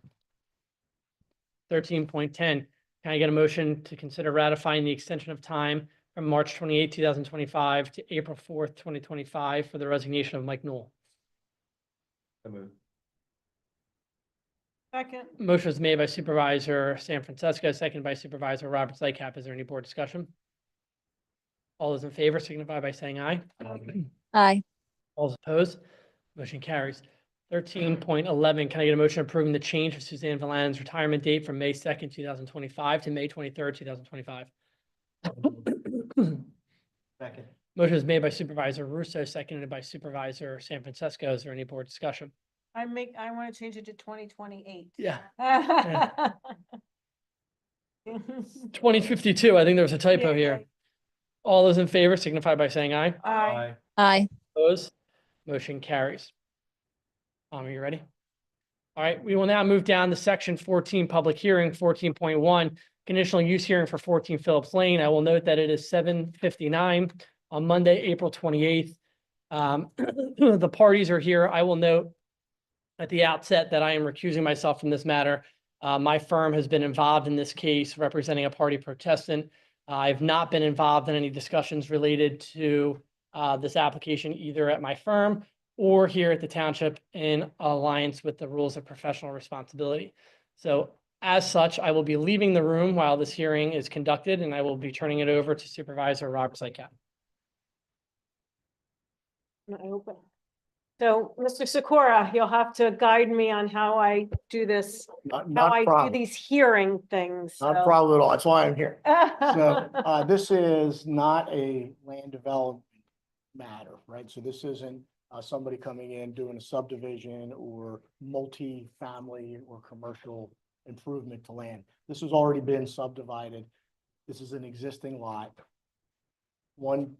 [SPEAKER 1] 13.10, can I get a motion to consider ratifying the extension of time from March 28, 2025 to April 4th, 2025 for the resignation of Mike Newell?
[SPEAKER 6] So moved.
[SPEAKER 5] Second,
[SPEAKER 1] Motion was made by Supervisor San Francisco, seconded by Supervisor Roberts Lycap. Is there any board discussion? All those in favor signify by saying aye.
[SPEAKER 3] Aye.
[SPEAKER 1] All those opposed, motion carries. 13.11, can I get a motion approving the change of Suzanne Wolanin's retirement date from May 2nd, 2025 to May 23rd, 2025?
[SPEAKER 6] Second.
[SPEAKER 1] Motion is made by Supervisor Russo, seconded by Supervisor San Francisco. Is there any board discussion?
[SPEAKER 5] I want to change it to 2028.
[SPEAKER 1] Yeah.
[SPEAKER 5] Yeah.
[SPEAKER 1] 2052, I think there was a typo here. All those in favor signify by saying aye.
[SPEAKER 5] Aye.
[SPEAKER 3] Aye.
[SPEAKER 1] Opposed? Motion carries. Are you ready? All right, we will now move down to section 14, public hearing, 14.1, conditional use hearing for 14 Phillips Lane. I will note that it is 7:59 on Monday, April 28th. The parties are here. I will note at the outset that I am recusing myself from this matter. My firm has been involved in this case representing a party protestant. I've not been involved in any discussions related to this application either at my firm or here at the township in alliance with the rules of professional responsibility. So as such, I will be leaving the room while this hearing is conducted, and I will be turning it over to Supervisor Roberts Lycap.
[SPEAKER 5] Open. So, Mr. Sikora, you'll have to guide me on how I do this, how
[SPEAKER 12] Not
[SPEAKER 5] I
[SPEAKER 12] a
[SPEAKER 5] do
[SPEAKER 12] problem,
[SPEAKER 5] these hearing things.
[SPEAKER 12] not a
[SPEAKER 5] so.
[SPEAKER 12] problem at all. That's why I'm here. So, this is not a land development matter, right? So this isn't somebody coming in doing a subdivision or multi-family or commercial improvement to land. This has already been subdivided. This is an existing lot. One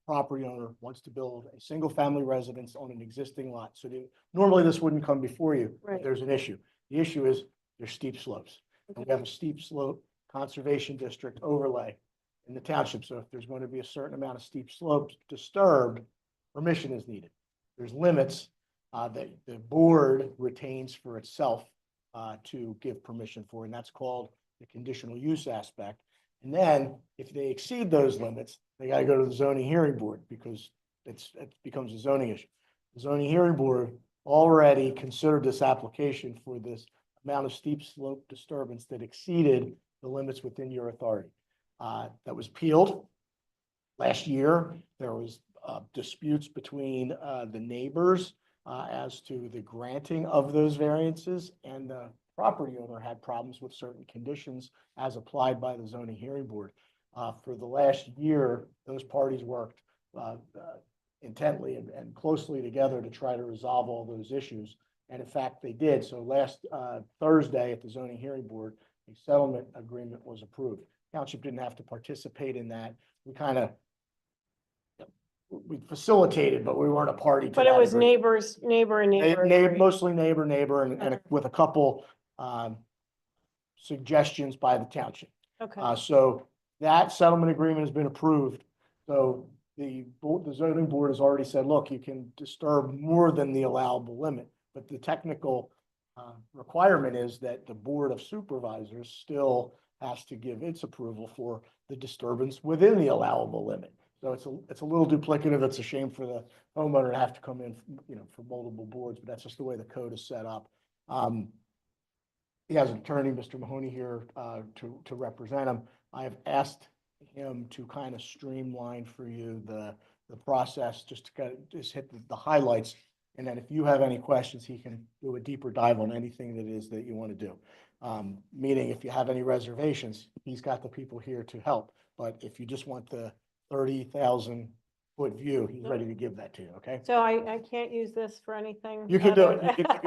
[SPEAKER 12] property owner wants to build a single-family residence on an existing lot. So normally this wouldn't come before you. If
[SPEAKER 5] Right.
[SPEAKER 12] there's an issue. The issue is there's steep slopes. And we have a steep slope conservation district overlay in the township. So if there's going to be a certain amount of steep slopes disturbed, permission is needed. There's limits that the board retains for itself to give permission for, and that's called the conditional use aspect. And then if they exceed those limits, they got to go to the zoning hearing board because it becomes a zoning issue. The zoning hearing board already considered this application for this amount of steep slope disturbance that exceeded the limits within your authority. That was appealed last year. There was disputes between the neighbors as to the granting of those variances, and the property owner had problems with certain conditions as applied by the zoning hearing board. For the last year, those parties worked intently and closely together to try to resolve all those issues. And in fact, they did. So last Thursday at the zoning hearing board, a settlement agreement was approved. Township didn't have to participate in that. We kind of, we facilitated, but we weren't a party to
[SPEAKER 5] But it
[SPEAKER 12] that
[SPEAKER 5] was
[SPEAKER 12] agreement.
[SPEAKER 5] neighbor and neighbor. agreed.
[SPEAKER 12] Mostly neighbor, and with a couple suggestions by the township.
[SPEAKER 5] Okay,
[SPEAKER 12] So that settlement agreement has been approved. So the zoning board has already said, look, you can disturb more than the allowable limit. But the technical requirement is that the Board of Supervisors still has to give its approval for the disturbance within the allowable limit. So it's a little duplicative. It's a shame for the homeowner to have to come in, for multiple boards, but that's just the way the code is set up. He has an attorney, Mr. Mahoney, here to represent him. I have asked him to kind of streamline for you the process, just to kind of just hit the highlights. And then if you have any questions, he can do a deeper dive on anything that it is that you want to do. Meaning if you have any reservations, he's got the people here to help. But if you just want the 30,000-foot view, he's ready to give that to you, okay?
[SPEAKER 5] so I can't use this for anything?
[SPEAKER 12] You can do it.
[SPEAKER 5] other-
[SPEAKER 12] You can-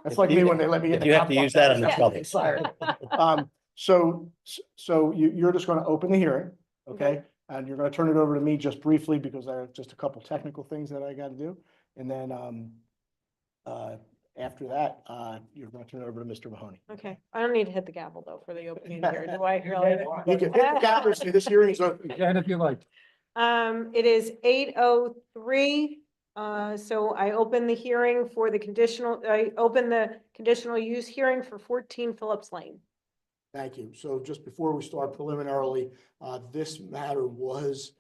[SPEAKER 12] That's like me when they let me in.
[SPEAKER 13] If you have to use that, I'm in trouble.
[SPEAKER 5] Sorry.
[SPEAKER 12] So you're just going to open the hearing, okay? And you're going to turn it over to me just briefly because there are just a couple technical things that I got to do. And then after that, you're going to turn it over to Mr. Mahoney.
[SPEAKER 5] Okay, I don't need to hit the gavel though for the opening here, do I really?
[SPEAKER 12] You can hit the gavel, say this hearing is open.
[SPEAKER 2] You can if you like.
[SPEAKER 5] It is 8:03, so I open the hearing for the conditional use hearing for 14 Phillips Lane.
[SPEAKER 12] Thank you. So just before we start preliminarily, this matter was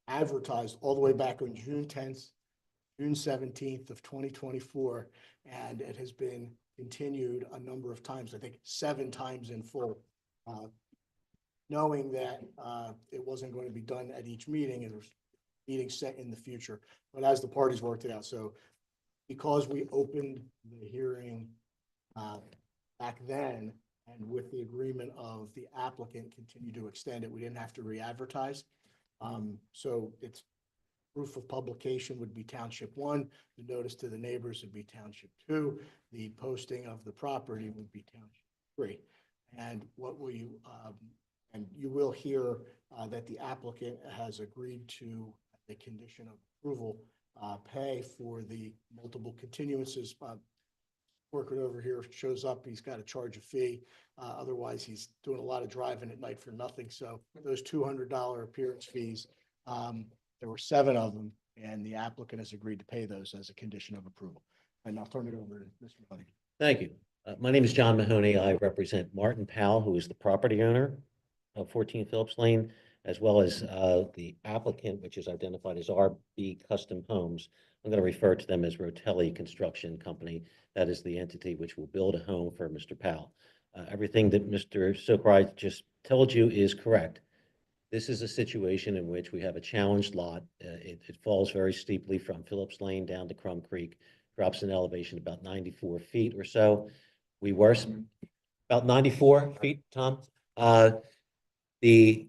[SPEAKER 12] advertised all the way back on June 10th, June 17th of 2024, and it has been continued a number of times, I think 7 times in full. Knowing that it wasn't going to be done at each meeting, and there's meetings set in the future, but as the parties worked it out. So because we opened the hearing back then, and with the agreement of the applicant continue to extend it, we didn't have to re-advertise. So it's proof of publication would be Township 1, the notice to the neighbors would be Township 2, the posting of the property would be Township 3. And and you will hear that the applicant has agreed to the condition of approval, pay for the multiple continuances. Worker over here shows up, he's got to charge a fee. Otherwise, he's doing a lot of driving at night for nothing. So those $200 appearance fees, there were 7 of them, and the applicant has agreed to pay those as a condition of approval. And I'll turn it over to Mr. Mahoney.
[SPEAKER 13] Thank you. My name is John Mahoney. I represent Martin Powell, who is the property owner of 14 Phillips Lane, as well as the applicant, which is identified as RB Custom Homes. I'm going to refer to them as Rotelli Construction Company. That is the entity which will build a home for Mr. Powell. Everything that Mr. Sokrai just told you is correct. This is a situation in which we have a challenged lot. It falls very steeply from Phillips Lane down to Crum Creek, drops in elevation about 94 feet or so. We were about 94 feet, Tom. The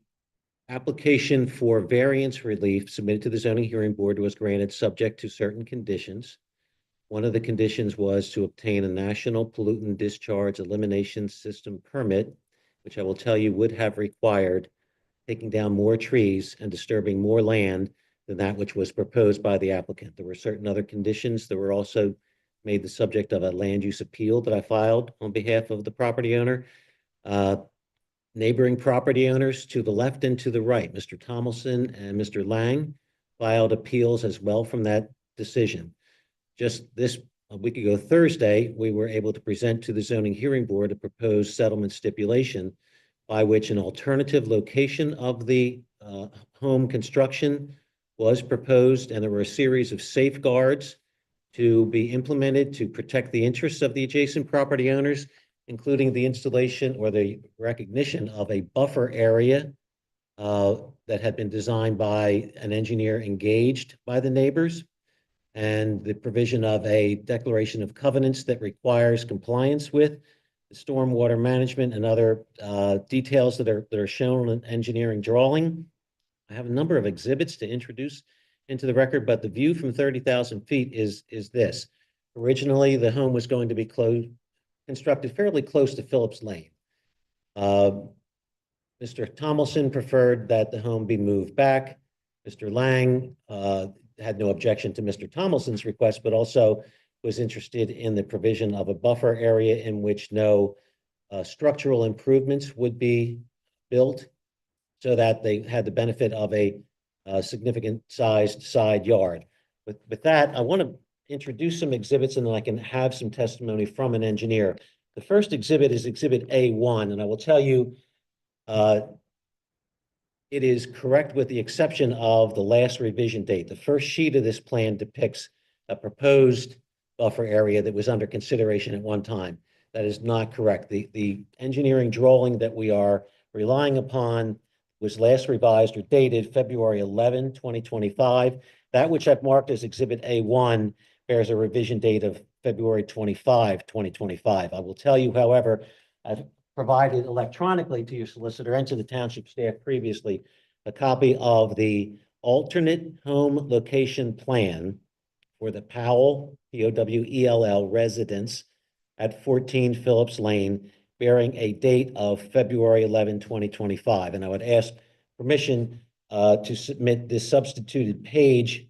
[SPEAKER 13] application for variance relief submitted to the zoning hearing board was granted subject to certain conditions. One of the conditions was to obtain a national pollutant discharge elimination system permit, which I will tell you would have required taking down more trees and disturbing more land than that which was proposed by the applicant. There were certain other conditions that were also made the subject of a land use appeal that I filed on behalf of the property owner. Neighboring property owners to the left and to the right, Mr. Tomlinson and Mr. Lang, filed appeals as well from that decision. Just a week ago, Thursday, we were able to present to the zoning hearing board a proposed settlement stipulation by which an alternative location of the home construction was proposed, and there were a series of safeguards to be implemented to protect the interests of the adjacent property owners, including the installation or the recognition of a buffer area that had been designed by an engineer engaged by the neighbors, and the provision of a declaration of covenants that requires compliance with the stormwater management and other details that are shown on an engineering drawing. I have a number of exhibits to introduce into the record, but the view from 30,000 feet is this. Originally, the home was going to be constructed fairly close to Phillips Lane. Mr. Tomlinson preferred that the home be moved back. Mr. Lang had no objection to Mr. Tomlinson's request, but also was interested in the provision of a buffer area in which no structural improvements would be built, so that they had the benefit of a significant sized side yard. With that, I want to introduce some exhibits, and then I can have some testimony from an engineer. The first exhibit is Exhibit A1, and I will tell you it is correct with the exception of the last revision date. The first sheet of this plan depicts a proposed buffer area that was under consideration at one time. That is not correct. The engineering drawing that we are relying upon was last revised or dated February 11, 2025. That which I've marked as Exhibit A1 bears a revision date of February 25, 2025. I will tell you, however, I've provided electronically to your solicitor and to the township staff previously a copy of the alternate home location plan for the Powell, Powell residence at 14 Phillips Lane, bearing a date of February 11, 2025. And I would ask permission to submit this substituted page,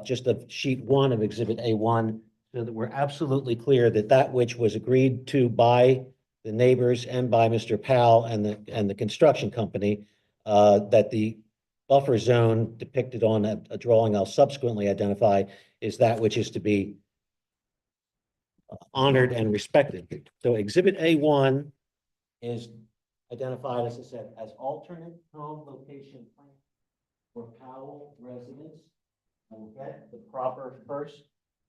[SPEAKER 13] just of sheet 1 of Exhibit A1, so that we're absolutely clear that that which was agreed to by the neighbors and by Mr. Powell and the construction company, that the buffer zone depicted on a drawing I'll subsequently identify is that which is to be honored and respected. So Exhibit A1 is identified, as I said, as alternate home location plan for Powell residence. I will get the proper first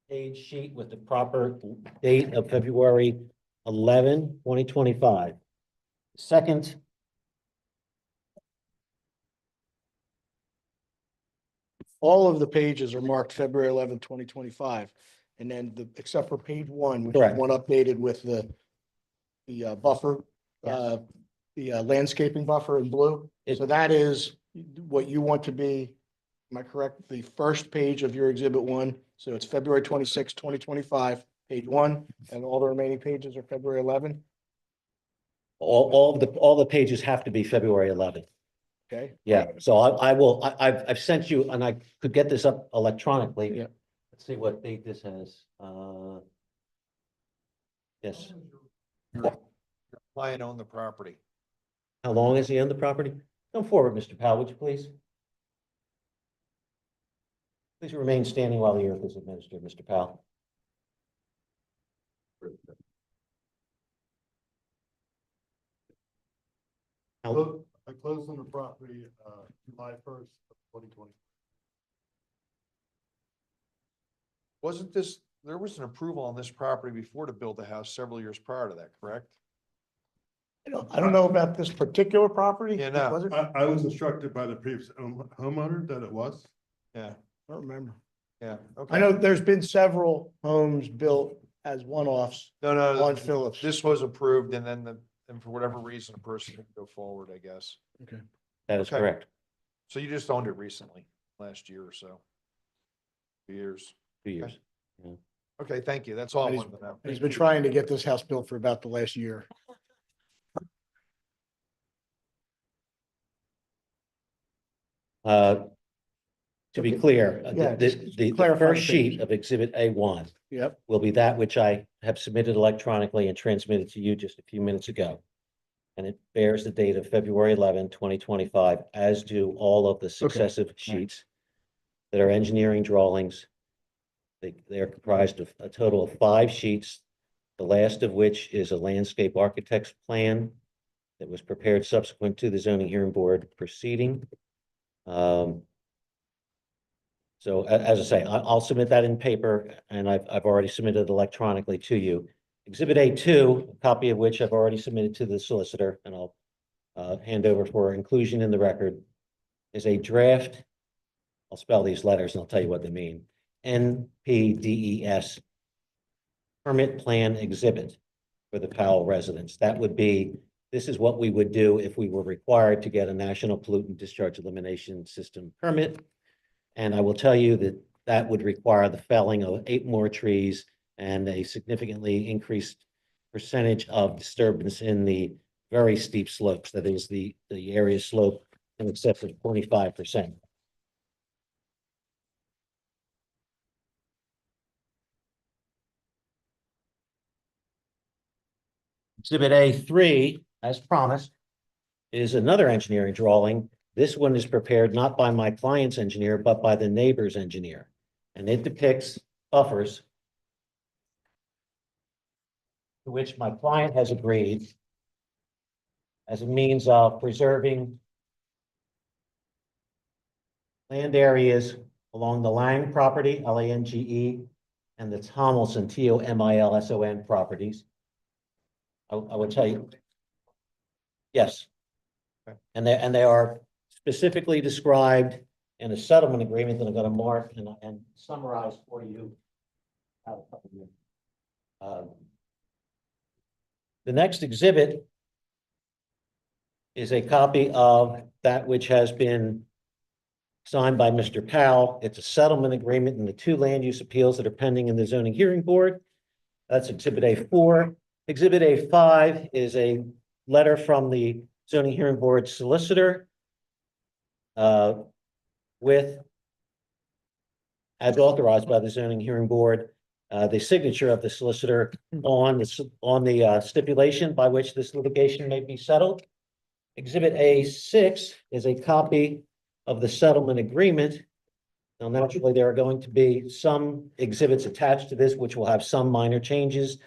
[SPEAKER 13] page sheet with the proper date of February 11, 2025. Second,
[SPEAKER 12] all of the pages are marked February 11, 2025. And then except for page 1, which is
[SPEAKER 13] Correct.
[SPEAKER 12] one updated with the buffer,
[SPEAKER 13] Yes.
[SPEAKER 12] the landscaping buffer in blue. So that is what you want to be, am I correct? The first page of your Exhibit 1. So it's February 26, 2025, page 1, and all the remaining pages are February 11.
[SPEAKER 13] all the pages have to be February 11.
[SPEAKER 12] Okay.
[SPEAKER 13] Yeah, so I've sent you, and I could get this up electronically.
[SPEAKER 12] Yeah.
[SPEAKER 13] Let's see what date this has. Yes.
[SPEAKER 6] Your client owned the property.
[SPEAKER 13] How long has he owned the property? Come forward, Mr. Powell, would you please? Please remain standing while the oath is administered, Mr. Powell.
[SPEAKER 10] I closed on the property, July 1st, 2020.
[SPEAKER 6] Wasn't this, there was an approval on this property before to build a house several years prior to that, correct?
[SPEAKER 12] I don't know about this particular property.
[SPEAKER 6] Yeah, no.
[SPEAKER 12] Was it?
[SPEAKER 10] I was instructed by the previous homeowner that it was.
[SPEAKER 6] Yeah,
[SPEAKER 12] I don't remember.
[SPEAKER 6] yeah, okay.
[SPEAKER 12] I know there's been several homes built as one-offs
[SPEAKER 6] No, no,
[SPEAKER 12] on Phillips.
[SPEAKER 6] this was approved and then and for whatever reason, a person didn't go forward, I guess.
[SPEAKER 12] Okay.
[SPEAKER 13] That is
[SPEAKER 6] Okay.
[SPEAKER 13] correct.
[SPEAKER 6] So you just owned it recently, last year or so? 2 years.
[SPEAKER 13] 2 years.
[SPEAKER 6] Okay, thank you. That's all I
[SPEAKER 12] And he's-
[SPEAKER 6] wanted to know.
[SPEAKER 12] He's been trying to get this house built for about the last year.
[SPEAKER 13] To be clear,
[SPEAKER 12] Yeah, just
[SPEAKER 13] the
[SPEAKER 12] clarify the
[SPEAKER 13] first sheet
[SPEAKER 12] page.
[SPEAKER 13] of Exhibit A1
[SPEAKER 12] Yep.
[SPEAKER 13] will be that which I have submitted electronically and transmitted to you just a few minutes ago. And it bears the date of February 11, 2025, as do all of the successive sheets that are engineering drawings. They are comprised of a total of 5 sheets, the last of which is a landscape architect's plan that was prepared subsequent to the zoning hearing board proceeding. So as I say, I'll submit that in paper, and I've already submitted electronically to you. Exhibit A2, a copy of which I've already submitted to the solicitor, and I'll hand over for inclusion in the record is a draft. I'll spell these letters and I'll tell you what they mean. NPDES permit plan exhibit for the Powell residence. That would be, this is what we would do if we were required to get a national pollutant discharge elimination system permit. And I will tell you that that would require the felling of 8 more trees and a significantly increased percentage of disturbance in the very steep slopes. That is the area slope in excess of 25%. Exhibit A3, as promised, is another engineering drawing. This one is prepared not by my client's engineer, but by the neighbor's engineer. And it depicts buffers to which my client has agreed as a means of preserving land areas along the Lang property, Lange, and the Tomlinson, Tomilson properties. I would tell you. Yes. And they are specifically described in a settlement agreement that I'm going to mark and summarize for you. The next exhibit is a copy of that which has been signed by Mr. Powell. It's a settlement agreement in the 2 land use appeals that are pending in the zoning hearing board. That's exhibit A4. Exhibit A5 is a letter from the zoning hearing board solicitor with, as authorized by the zoning hearing board, the signature of the solicitor on the stipulation by which this litigation may be settled. Exhibit A6 is a copy of the settlement agreement. Now, naturally, there are going to be some exhibits attached to this, which will have some minor changes.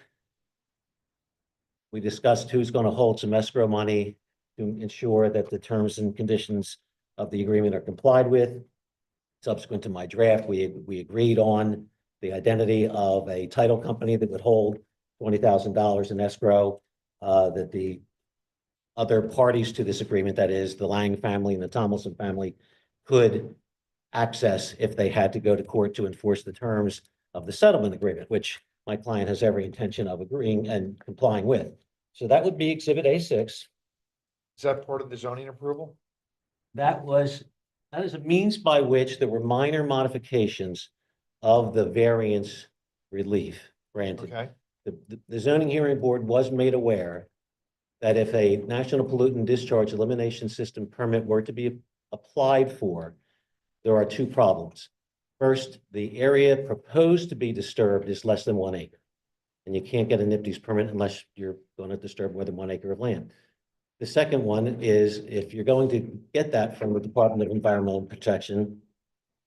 [SPEAKER 13] We discussed who's going to hold some escrow money to ensure that the terms and conditions of the agreement are complied with. Subsequent to my draft, we agreed on the identity of a title company that would hold $20,000 in escrow, that the other parties to this agreement, that is the Lang family and the Tomlinson family, could access if they had to go to court to enforce the terms of the settlement agreement, which my client has every intention of agreeing and complying with. So that would be exhibit A6.
[SPEAKER 6] Is that part of the zoning approval?
[SPEAKER 13] That is a means by which there were minor modifications of the variance relief granted.
[SPEAKER 6] Okay.
[SPEAKER 13] The zoning hearing board was made aware that if a national pollutant discharge elimination system permit were to be applied for, there are 2 problems. First, the area proposed to be disturbed is less than 1 acre. And you can't get a NIPD's permit unless you're going to disturb more than 1 acre of land. The second one is if you're going to get that from the Department of Environmental Protection,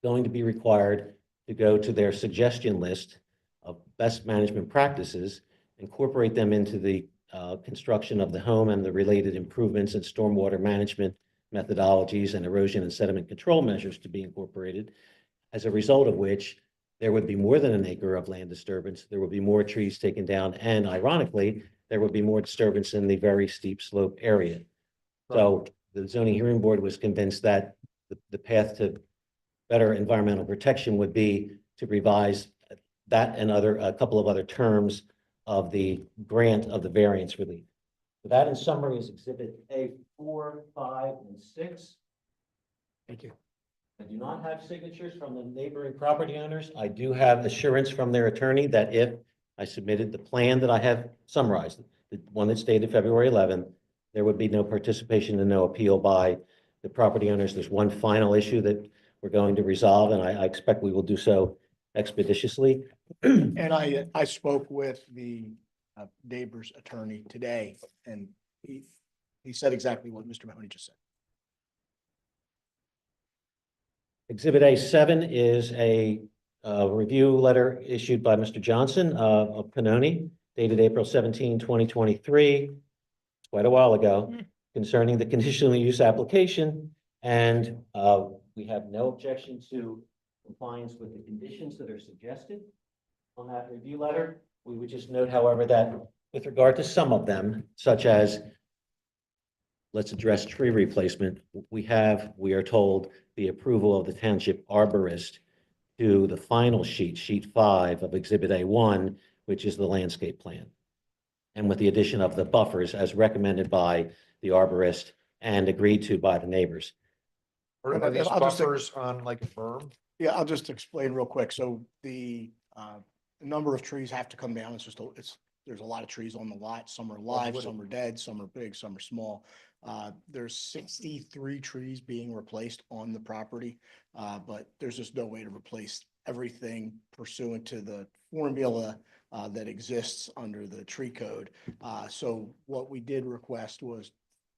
[SPEAKER 13] going to be required to go to their suggestion list of best management practices, incorporate them into the construction of the home and the related improvements in stormwater management methodologies and erosion and sediment control measures to be incorporated, as a result of which there would be more than 1 acre of land disturbance, there would be more trees taken down, and ironically, there would be more disturbance in the very steep slope area. So the zoning hearing board was convinced that the path to better environmental protection would be to revise that and a couple of other terms of the grant of the variance relief. So that in summary is exhibit A4, 5, and 6.
[SPEAKER 12] Thank you.
[SPEAKER 13] I do not have signatures from the neighboring property owners. I do have assurance from their attorney that if I submitted the plan that I have summarized, the one that's dated February 11th, there would be no participation and no appeal by the property owners. There's one final issue that we're going to resolve, and I expect we will do so expeditiously.
[SPEAKER 12] And I spoke with the neighbor's attorney today, and he said exactly what Mr. Mahoney just said.
[SPEAKER 13] Exhibit A7 is a review letter issued by Mr. Johnson of Pannoni, dated April 17, 2023, quite a while ago, concerning the conditional use application. And we have no objection to compliance with the conditions that are suggested on that review letter. We would just note, however, that with regard to some of them, such as let's address tree replacement. We are told, the approval of the township arborist to the final sheet, sheet 5 of Exhibit A1, which is the landscape plan. And with the addition of the buffers as recommended by the arborist and agreed to by the neighbors.
[SPEAKER 6] Are these
[SPEAKER 12] I'll just-
[SPEAKER 6] buffers on like a berm?
[SPEAKER 12] Yeah, I'll just explain real quick. So the number of trees have to come down. There's a lot of trees on the lot. Some are live, some are dead, some are big, some are small. There's 63 trees being replaced on the property, but there's just no way to replace everything pursuant to the formula that exists under the tree code. So what we did request was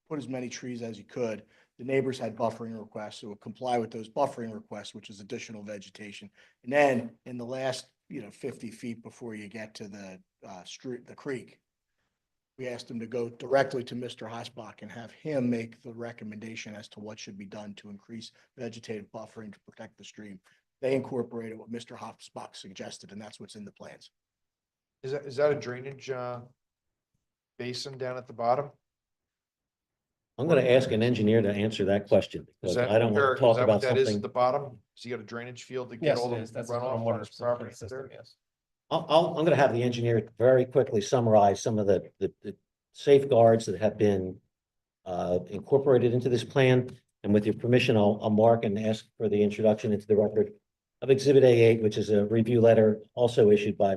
[SPEAKER 12] put as many trees as you could. The neighbors had buffering requests, so we'll comply with those buffering requests, which is additional vegetation. And then in the last, 50 feet before you get to the street, the creek, we asked them to go directly to Mr. Hosbach and have him make the recommendation as to what should be done to increase vegetative buffering to protect the stream. They incorporated what Mr. Hosbach suggested, and that's what's in the plans.
[SPEAKER 6] Is that a drainage basin down at the bottom?
[SPEAKER 13] I'm going to ask an engineer to answer that question
[SPEAKER 6] Is
[SPEAKER 13] because
[SPEAKER 6] that,
[SPEAKER 13] I don't want
[SPEAKER 6] Eric,
[SPEAKER 13] to
[SPEAKER 6] is
[SPEAKER 13] talk
[SPEAKER 6] that
[SPEAKER 13] about
[SPEAKER 6] what that is at
[SPEAKER 13] something.
[SPEAKER 6] the bottom? Has he got a drainage field to get
[SPEAKER 11] Yes,
[SPEAKER 6] all
[SPEAKER 11] it
[SPEAKER 6] the
[SPEAKER 11] is. That's a
[SPEAKER 6] runoff on
[SPEAKER 11] stormwater
[SPEAKER 6] his property
[SPEAKER 11] system,
[SPEAKER 6] there?
[SPEAKER 11] yes.
[SPEAKER 13] I'm going to have the engineer very quickly summarize some of the safeguards that have been incorporated into this plan. And with your permission, I'll mark and ask for the introduction into the record of Exhibit A8, which is a review letter also issued by,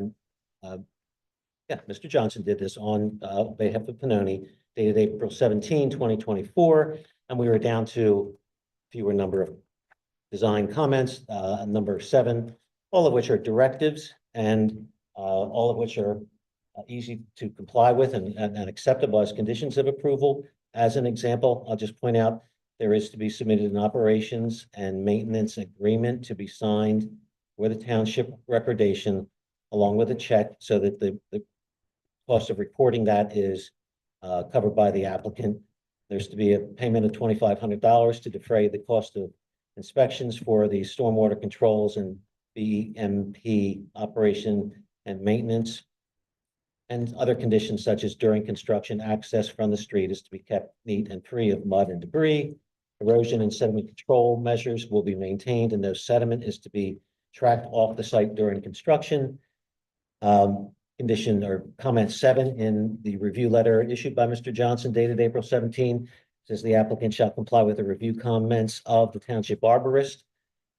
[SPEAKER 13] Mr. Johnson did this on behalf of Pannoni, dated April 17, 2024. And we were down to fewer number of design comments, number 7, all of which are directives and all of which are easy to comply with and acceptable as conditions of approval. As an example, I'll just point out there is to be submitted an operations and maintenance agreement to be signed with a township recordation along with a check so that the cost of recording that is covered by the applicant. There's to be a payment of $2,500 to defray the cost of inspections for the stormwater controls and BMP operation and maintenance. And other conditions such as during construction, access from the street is to be kept neat and free of mud and debris. Erosion and sediment control measures will be maintained and no sediment is to be tracked off the site during construction. Condition or comment 7 in the review letter issued by Mr. Johnson dated April 17 says the applicant shall comply with the review comments of the township arborist.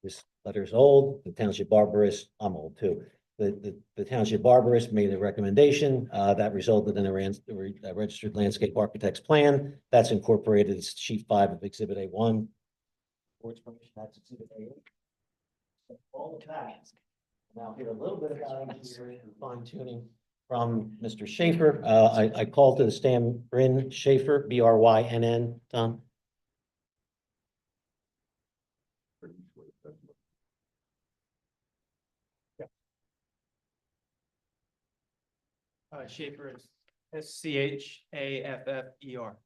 [SPEAKER 13] This letter is old. The township arborist, I'm old too. The township arborist made a recommendation that resulted in a registered landscape architect's plan. That's incorporated as sheet 5 of Exhibit A1. Board's permission, that's Exhibit A8. All of that. Now hear a little bit about engineering and fine tuning from Mr. Schaefer. I called to the stand Bryn Schaefer, BRYNN, Tom.
[SPEAKER 14] Schaefer is SCHAFFER.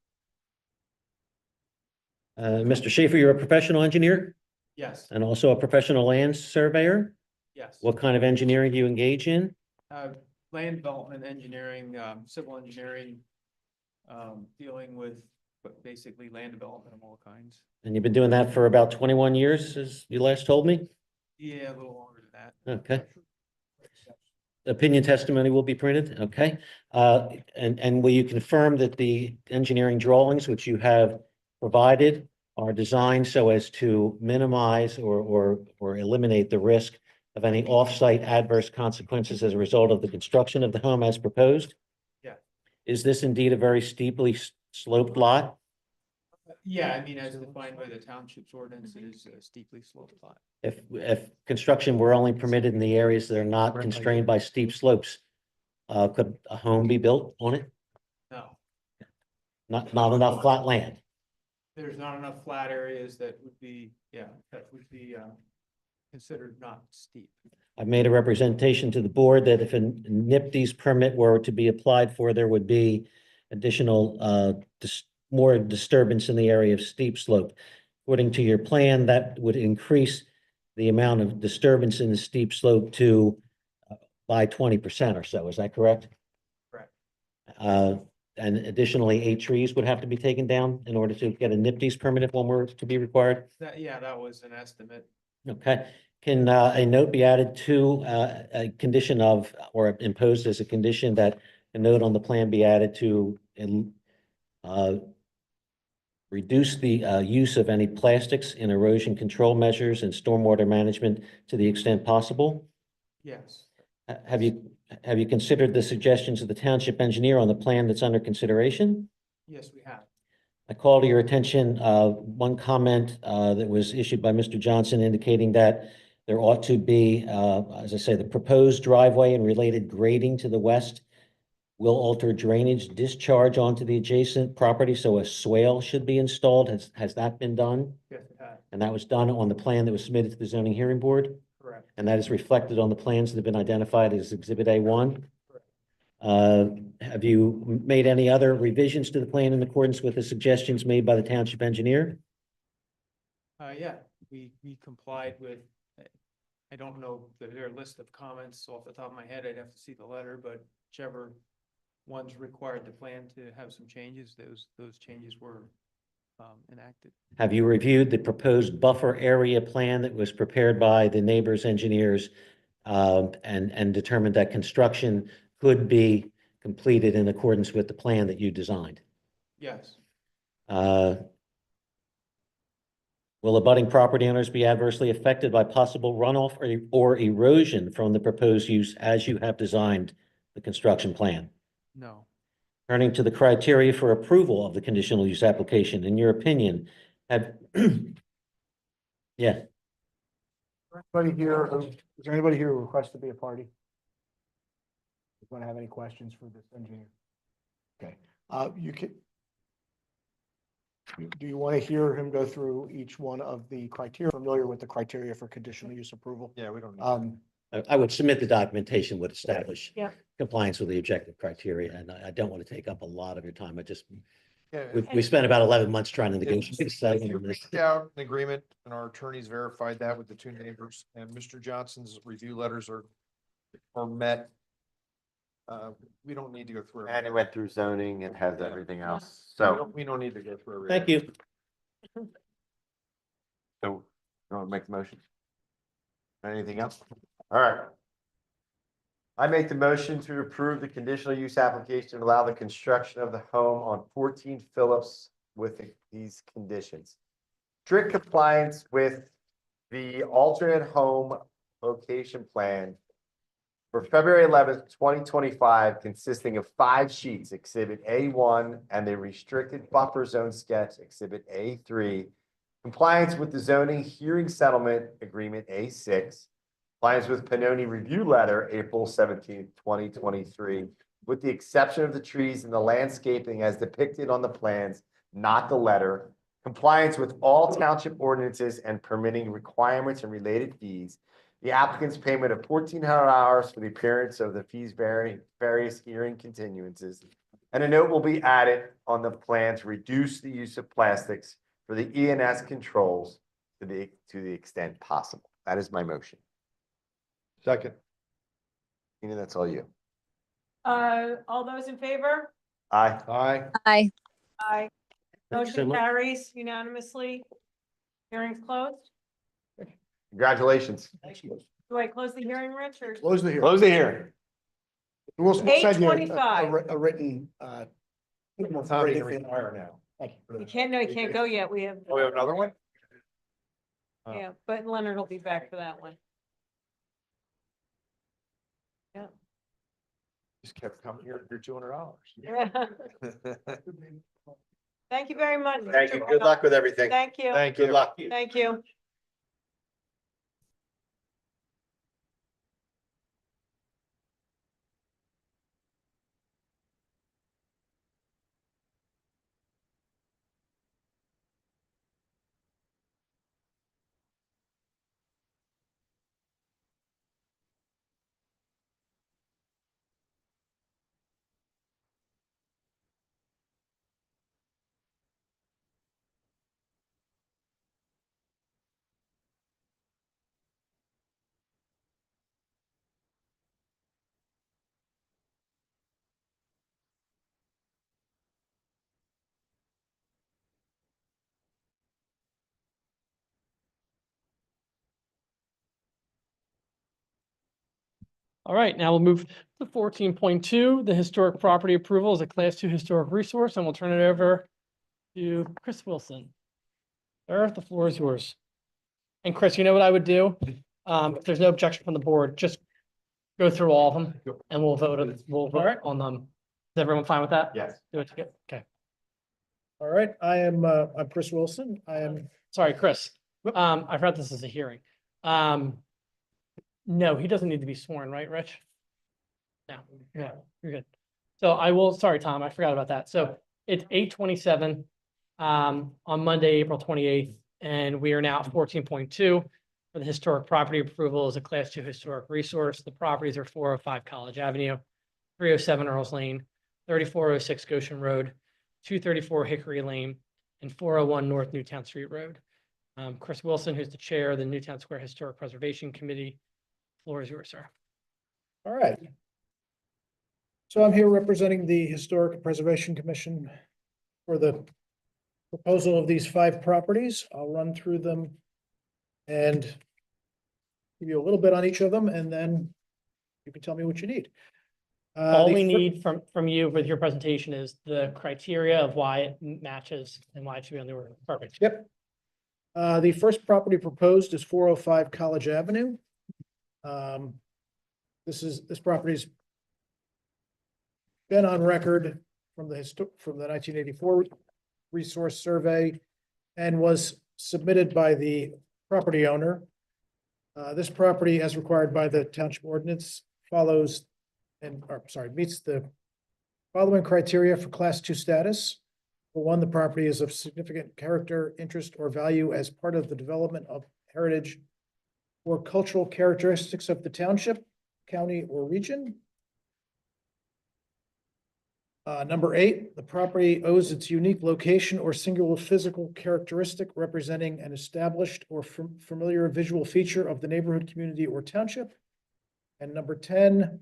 [SPEAKER 13] Mr. Schaefer, you're a professional engineer
[SPEAKER 14] Yes,
[SPEAKER 13] and also a professional land surveyor.
[SPEAKER 14] yes.
[SPEAKER 13] What kind of engineering do you engage in?
[SPEAKER 14] Land development, engineering, civil engineering, dealing with basically land development of all kinds.
[SPEAKER 13] And you've been doing that for about 21 years, as you last told me?
[SPEAKER 14] Yeah, a little longer than that.
[SPEAKER 13] Okay. Opinion testimony will be printed, okay? And will you confirm that the engineering drawings which you have provided are designed so as to minimize or eliminate the risk of any off-site adverse consequences as a result of the construction of the home as proposed?
[SPEAKER 14] Yeah.
[SPEAKER 13] Is this indeed a very steeply sloped lot?
[SPEAKER 14] Yeah, I mean, as defined by the township's ordinance, it is a steeply sloped lot.
[SPEAKER 13] If construction were only permitted in the areas that are not constrained by steep slopes, could a home be built on it?
[SPEAKER 14] No,
[SPEAKER 13] Not enough flat land.
[SPEAKER 14] there's not enough flat areas that would be, that would be considered not steep.
[SPEAKER 13] I've made a representation to the board that if a NIPD's permit were to be applied for, there would be additional, more disturbance in the area of steep slope. According to your plan, that would increase the amount of disturbance in the steep slope to by 20% or so. Is that correct?
[SPEAKER 14] Correct.
[SPEAKER 13] And and additionally, 8 trees would have to be taken down in order to get a NIPD's permit if one were to be required.
[SPEAKER 14] That was an estimate.
[SPEAKER 13] Okay, can a note be added to a condition of, or imposed as a condition that a note on the plan be added to uh, reduce the use of any plastics in erosion control measures and stormwater management to the extent possible?
[SPEAKER 14] Yes.
[SPEAKER 13] Have you considered the suggestions of the township engineer on the plan that's under consideration?
[SPEAKER 14] Yes, we have.
[SPEAKER 13] I call to your attention one comment that was issued by Mr. Johnson indicating that there ought to be, as I say, the proposed driveway and related grading to the west will alter drainage discharge onto the adjacent property, so a swale should be installed. Has that been done?
[SPEAKER 14] Yes, we have.
[SPEAKER 13] And that was done on the plan that was submitted to the zoning hearing board?
[SPEAKER 14] Correct.
[SPEAKER 13] And that is reflected on the plans that have been identified as Exhibit A1? Have you made any other revisions to the plan in accordance with the suggestions made by the township engineer?
[SPEAKER 14] Yeah, we complied with, I don't know their list of comments off the top of my head. I'd have to see the letter, but whichever ones required the plan to have some changes, those changes were enacted.
[SPEAKER 13] Have you reviewed the proposed buffer area plan that was prepared by the neighbors' engineers and determined that construction could be completed in accordance with the plan that you designed?
[SPEAKER 14] Yes.
[SPEAKER 13] Will abutting property owners be adversely affected by possible runoff or erosion from the proposed use as you have designed the construction plan?
[SPEAKER 14] No.
[SPEAKER 13] Turning to the criteria for approval of the conditional use application, in your opinion, have, yeah,
[SPEAKER 12] Anybody here, is there anybody here who requests to be a party? Want to have any questions for this engineer? Okay, you can. Do you want to hear him go through each one of the criteria? Familiar with the criteria for conditional use approval?
[SPEAKER 6] Yeah, we don't need.
[SPEAKER 13] I would submit the documentation would establish
[SPEAKER 5] Yeah.
[SPEAKER 13] compliance with the objective criteria, and I don't want to take up a lot of your time.
[SPEAKER 6] Yeah,
[SPEAKER 13] we spent about 11 months trying to negotiate.
[SPEAKER 6] If you reached out an agreement and our attorneys verified that with the two neighbors and Mr. Johnson's review letters are met. We don't need to go through.
[SPEAKER 4] And it went through zoning and has everything else,
[SPEAKER 6] We
[SPEAKER 4] so.
[SPEAKER 6] don't- We don't need to go through.
[SPEAKER 13] Thank you.
[SPEAKER 4] So, you want to make the motion? Anything else? All right. I make the motion to approve the conditional use application to allow the construction of the home on 14 Phillips with these conditions. Strict compliance with the alternate home location plan for February 11th, 2025, consisting of 5 sheets, Exhibit A1 and the restricted buffer zone sketch, Exhibit A3. Compliance with the zoning hearing settlement agreement, A6. Compliance with Pannoni review letter, April 17th, 2023, with the exception of the trees and the landscaping as depicted on the plans, not the letter. Compliance with all township ordinances and permitting requirements and related fees. The applicant's payment of $1,400 for the appearance of the fees various hearing continuances. And a note will be added on the plan to reduce the use of plastics for the E&S controls to the extent possible. That is my motion.
[SPEAKER 6] Second.
[SPEAKER 4] Tina, that's all you.
[SPEAKER 5] All those in favor?
[SPEAKER 4] Aye.
[SPEAKER 6] Aye.
[SPEAKER 3] Aye.
[SPEAKER 5] Aye.
[SPEAKER 13] Thank you so
[SPEAKER 5] Motion
[SPEAKER 13] much.
[SPEAKER 5] carries unanimously. Hearing's closed.
[SPEAKER 4] Congratulations.
[SPEAKER 5] Do I close the hearing, Rich, or?
[SPEAKER 12] Close the hearing.
[SPEAKER 4] Close the hearing.
[SPEAKER 12] We'll send you a
[SPEAKER 5] 8:25.
[SPEAKER 12] a written,
[SPEAKER 6] Tommy can retire now.
[SPEAKER 12] Thank you.
[SPEAKER 5] You can't, no, you can't go yet. We have,
[SPEAKER 6] Oh, we have another one?
[SPEAKER 5] yeah, but Leonard will be back for that one.
[SPEAKER 6] Just kept coming here for $200.
[SPEAKER 5] Thank you very much.
[SPEAKER 4] Thank you.
[SPEAKER 5] Mr.
[SPEAKER 4] Good luck with everything.
[SPEAKER 5] Thank you.
[SPEAKER 6] Thank you.
[SPEAKER 4] Good luck.
[SPEAKER 5] Thank you.
[SPEAKER 1] All right, now we'll move to 14.2, the historic property approval is a class 2 historic resource, and we'll turn it over to Chris Wilson. Sir, the floor is yours. And Chris, you know what I would do? If there's no objection from the board, just go through all of them and we'll vote on them. Is everyone fine with that?
[SPEAKER 4] Yes.
[SPEAKER 1] Do it together. Okay.
[SPEAKER 15] All right, I'm Chris Wilson. I am,
[SPEAKER 1] Sorry, Chris. I forgot this is a hearing. No, he doesn't need to be sworn, right, Rich? No, yeah, you're good. So I will, sorry, Tom, I forgot about that. So it's 8:27 on Monday, April 28th, and we are now at 14.2 for the historic property approval as a class 2 historic resource. The properties are 405 College Avenue, 307 Earls Lane, 3406 Goshen Road, 234 Hickory Lane, and 401 North Newtown Street Road. Chris Wilson, who's the chair of the Newtown Square Historic Preservation Committee. Floor is yours, sir.
[SPEAKER 15] all right. So I'm here representing the Historic Preservation Commission for the proposal of these 5 properties. I'll run through them and give you a little bit on each of them, and then you can tell me what you need.
[SPEAKER 1] All
[SPEAKER 15] the
[SPEAKER 1] we
[SPEAKER 15] fir-
[SPEAKER 1] need from you with your presentation is the criteria of why it matches and why it should be on the order. Perfect.
[SPEAKER 15] Yep. The first property proposed is 405 College Avenue. This property's been on record from the 1984 resource survey and was submitted by the property owner. This property, as required by the township ordinance, meets the following criteria for class 2 status. For one, the property is of significant character, interest, or value as part of the development of heritage or cultural characteristics of the township, county, or region. Number 8, the property owes its unique location or singular physical characteristic representing an established or familiar visual feature of the neighborhood, community, or township. And number 10,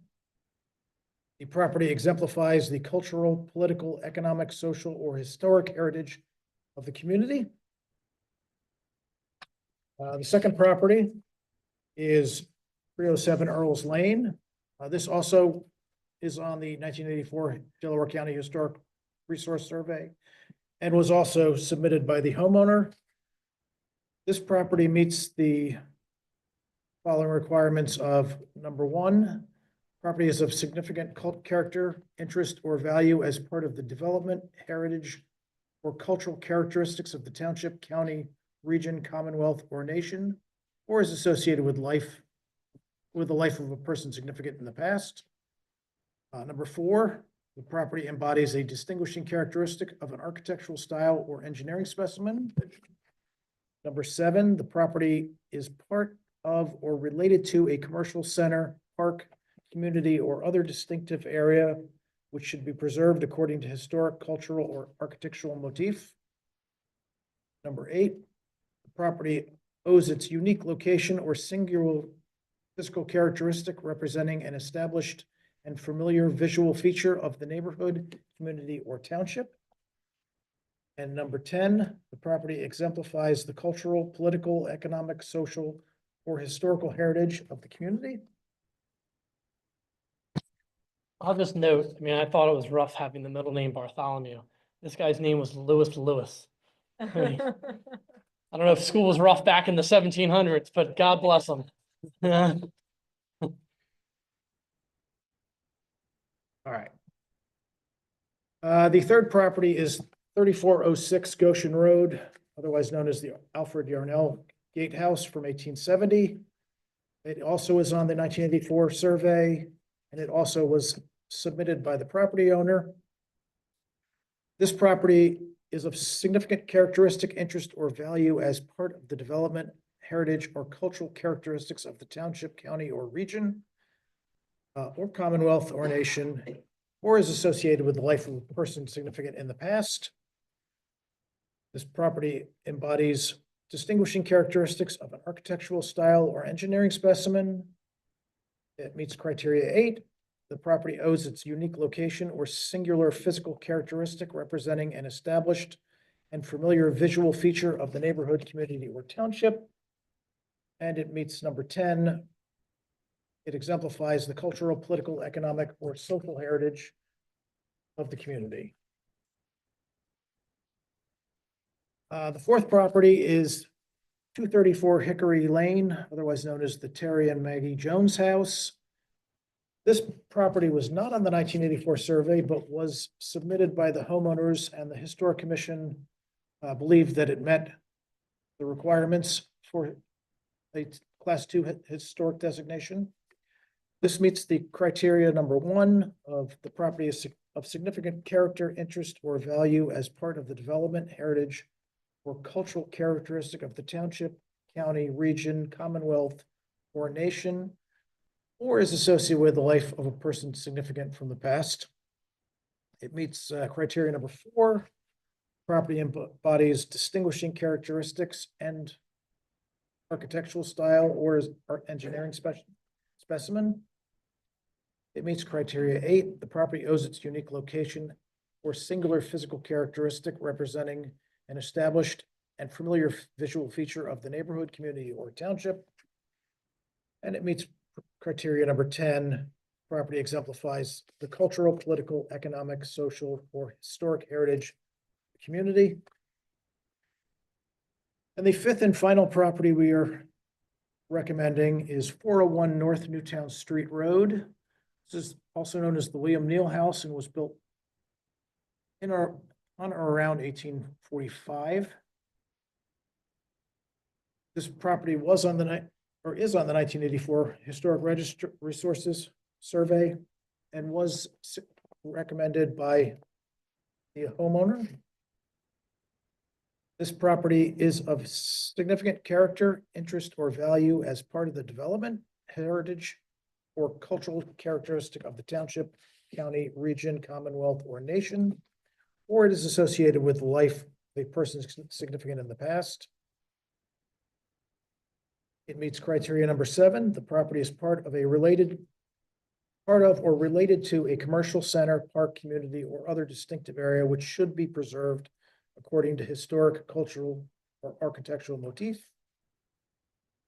[SPEAKER 15] the property exemplifies the cultural, political, economic, social, or historic heritage of the community. The second property is 307 Earls Lane. This also is on the 1984 Delaware County Historic Resource Survey and was also submitted by the homeowner. This property meets the following requirements of number 1, property is of significant cult character, interest, or value as part of the development, heritage, or cultural characteristics of the township, county, region, commonwealth, or nation, or is associated with the life of a person significant in the past. Number 4, the property embodies a distinguishing characteristic of an architectural style or engineering specimen. Number 7, the property is part of or related to a commercial center, park, community, or other distinctive area which should be preserved according to historic, cultural, or architectural motif. Number 8, the property owes its unique location or singular physical characteristic representing an established and familiar visual feature of the neighborhood, community, or township. And number 10, the property exemplifies the cultural, political, economic, social, or historical heritage of the community.
[SPEAKER 1] I'll just note, I mean, I thought it was rough having the middle name Bartholomew. This guy's name was Lewis. I don't know if school was rough back in the 1700s, but God bless him.
[SPEAKER 15] All right. The third property is 3406 Goshen Road, otherwise known as the Alfred Yarnell Gatehouse from 1870. It also is on the 1984 survey, and it also was submitted by the property owner. This property is of significant characteristic, interest, or value as part of the development, heritage, or cultural characteristics of the township, county, or region, or commonwealth or nation, or is associated with the life of a person significant in the past. This property embodies distinguishing characteristics of an architectural style or engineering specimen. It meets criteria 8. The property owes its unique location or singular physical characteristic representing an established and familiar visual feature of the neighborhood, community, or township. And it meets number 10. It exemplifies the cultural, political, economic, or social heritage of the community. The fourth property is 234 Hickory Lane, otherwise known as the Terry and Maggie Jones House. This property was not on the 1984 survey, but was submitted by the homeowners, and the Historic Commission believed that it met the requirements for a Class 2 historic designation. This meets the criteria number 1 of the property is of significant character, interest, or value as part of the development, heritage, or cultural characteristic of the township, county, region, commonwealth, or nation, or is associated with the life of a person significant from the past. It meets criteria number 4. Property embodies distinguishing characteristics and architectural style or is engineering specimen. It meets criteria 8. The property owes its unique location or singular physical characteristic representing an established and familiar visual feature of the neighborhood, community, or township. And it meets criteria number 10. Property exemplifies the cultural, political, economic, social, or historic heritage of the community. And the fifth and final property we are recommending is 401 North Newtown Street Road. This is also known as the William Neal House and was built on or around 1845. This property was on the is on the 1984 Historic Resources Survey and was recommended by the homeowner. This property is of significant character, interest, or value as part of the development, heritage, or cultural characteristic of the township, county, region, commonwealth, or nation, or it is associated with life of a person significant in the past. It meets criteria number 7. The property is part of or related to a commercial center, park, community, or other distinctive area which should be preserved according to historic, cultural, or architectural motif.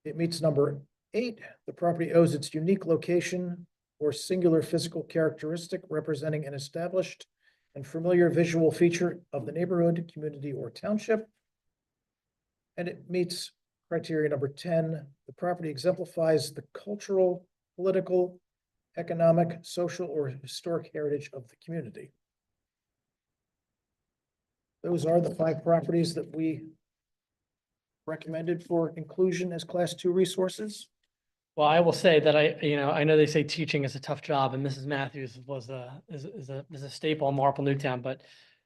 [SPEAKER 15] It meets number 8. The property owes its unique location or singular physical characteristic representing an established and familiar visual feature of the neighborhood, community, or township. And it meets criteria number 10. The property exemplifies the cultural, political, economic, social, or historic heritage of the community. Those are the 5 properties that we recommended for inclusion as Class 2 resources.
[SPEAKER 1] Well, I will say that I know they say teaching is a tough job, and Mrs. Matthews is a staple in Marple Newtown, but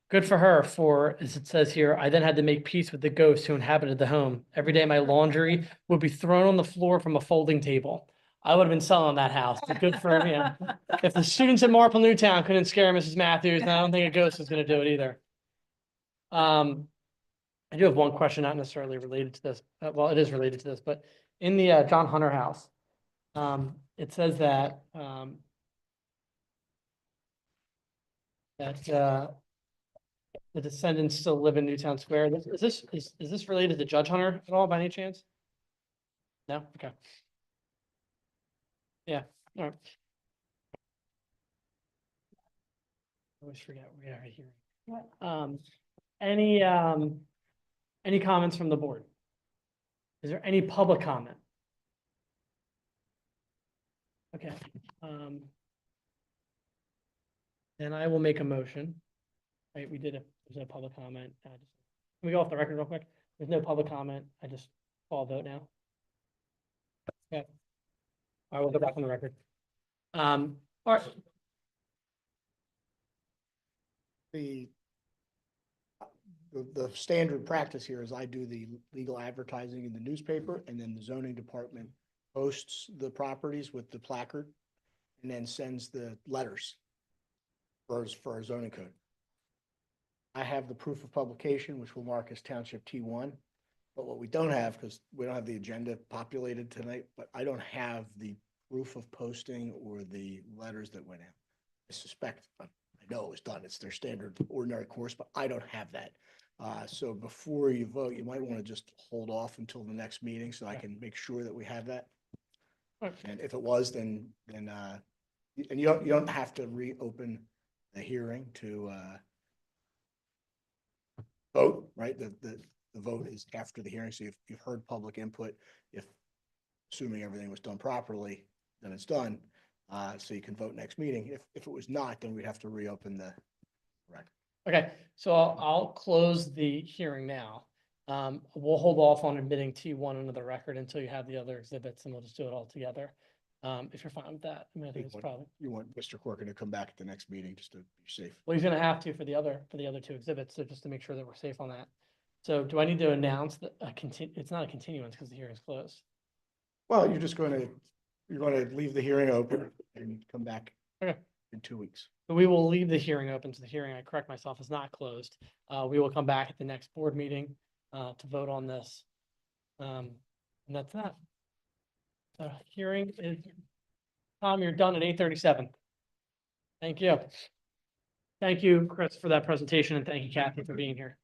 [SPEAKER 1] good for her for, as it says here, I then had to make peace with the ghosts who inhabited the home. Every day my laundry would be thrown on the floor from a folding table. I would have been selling that house, but good for him. If the students in Marple Newtown couldn't scare Mrs. Matthews, then I don't think a ghost is going to do it either. I do have one question, not necessarily related to this. Well, it is related to this, but in the John Hunter house, it says that the descendants still live in Newtown Square. Is this related to Judge Hunter at all by any chance? No? Okay. Yeah, all right. I always forget we are here. Any comments from the board? Is there any public comment? Okay. Then I will make a motion. Right, there's no public comment. Can we go off the record real quick? There's no public comment. I just call a vote now. Okay. All right, we'll go back on the record. All right.
[SPEAKER 12] The standard practice here is I do the legal advertising in the newspaper, and then the zoning department posts the properties with the placard and then sends the letters for our zoning code. I have the proof of publication, which will mark as Township T1. But what we don't have, because we don't have the agenda populated tonight, but I don't have the proof of posting or the letters that went out. I suspect, I know it was done. It's their standard ordinary course, but I don't have that. So before you vote, you might want to just hold off until the next meeting so I can make sure that we have that.
[SPEAKER 1] Right.
[SPEAKER 12] And if it was, then, and you don't have to reopen the hearing to, vote, right? The vote is after the hearing, so you've heard public input. If, assuming everything was done properly, then it's done. So you can vote next meeting. If it was not, then we'd have to reopen the record.
[SPEAKER 1] Okay, so I'll close the hearing now. We'll hold off on admitting T1 into the record until you have the other exhibits, and we'll just do it all together. If you're fine with that, I mean, I think it's probably,
[SPEAKER 12] You want Mr. Corcoran to come back at the next meeting just to be safe.
[SPEAKER 1] well, he's gonna have to for the other two exhibits, so just to make sure that we're safe on that. So do I need to announce that it's not a continuance because the hearing's closed?
[SPEAKER 12] Well, you're going to leave the hearing open and come back
[SPEAKER 1] Okay.
[SPEAKER 12] in 2 weeks.
[SPEAKER 1] So we will leave the hearing open. So the hearing, I correct myself, is not closed. We will come back at the next board meeting to vote on this. And that's that. Hearing is, Tom, you're done at 8:37. Thank you. Thank you, Chris, for that presentation, and thank you, Kathy, for being here.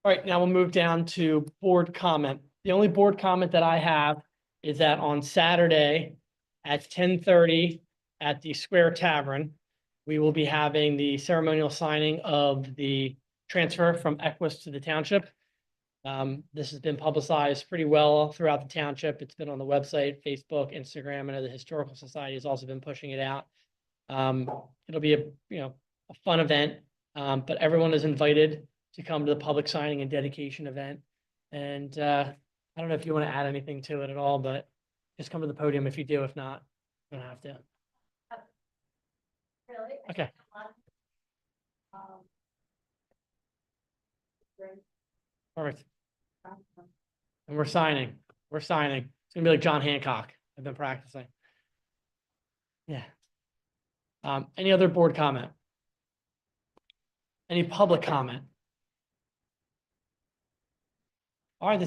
[SPEAKER 1] All right, now we'll move down to board comment. The only board comment that I have is that on Saturday at 10:30 at the Square Tavern, we will be having the ceremonial signing of the transfer from Equus to the township. This has been publicized pretty well throughout the township. It's been on the website, Facebook, Instagram. I know the Historical Society has also been pushing it out. It'll be a fun event, but everyone is invited to come to the public signing and dedication event. And I don't know if you want to add anything to it at all, but just come to the podium if you do. If not, you don't have to.
[SPEAKER 3] Really?
[SPEAKER 1] Okay. Perfect. And we're signing. We're signing. It's gonna be like John Hancock. I've been practicing. Yeah. Any other board comment? Any public comment? All right, this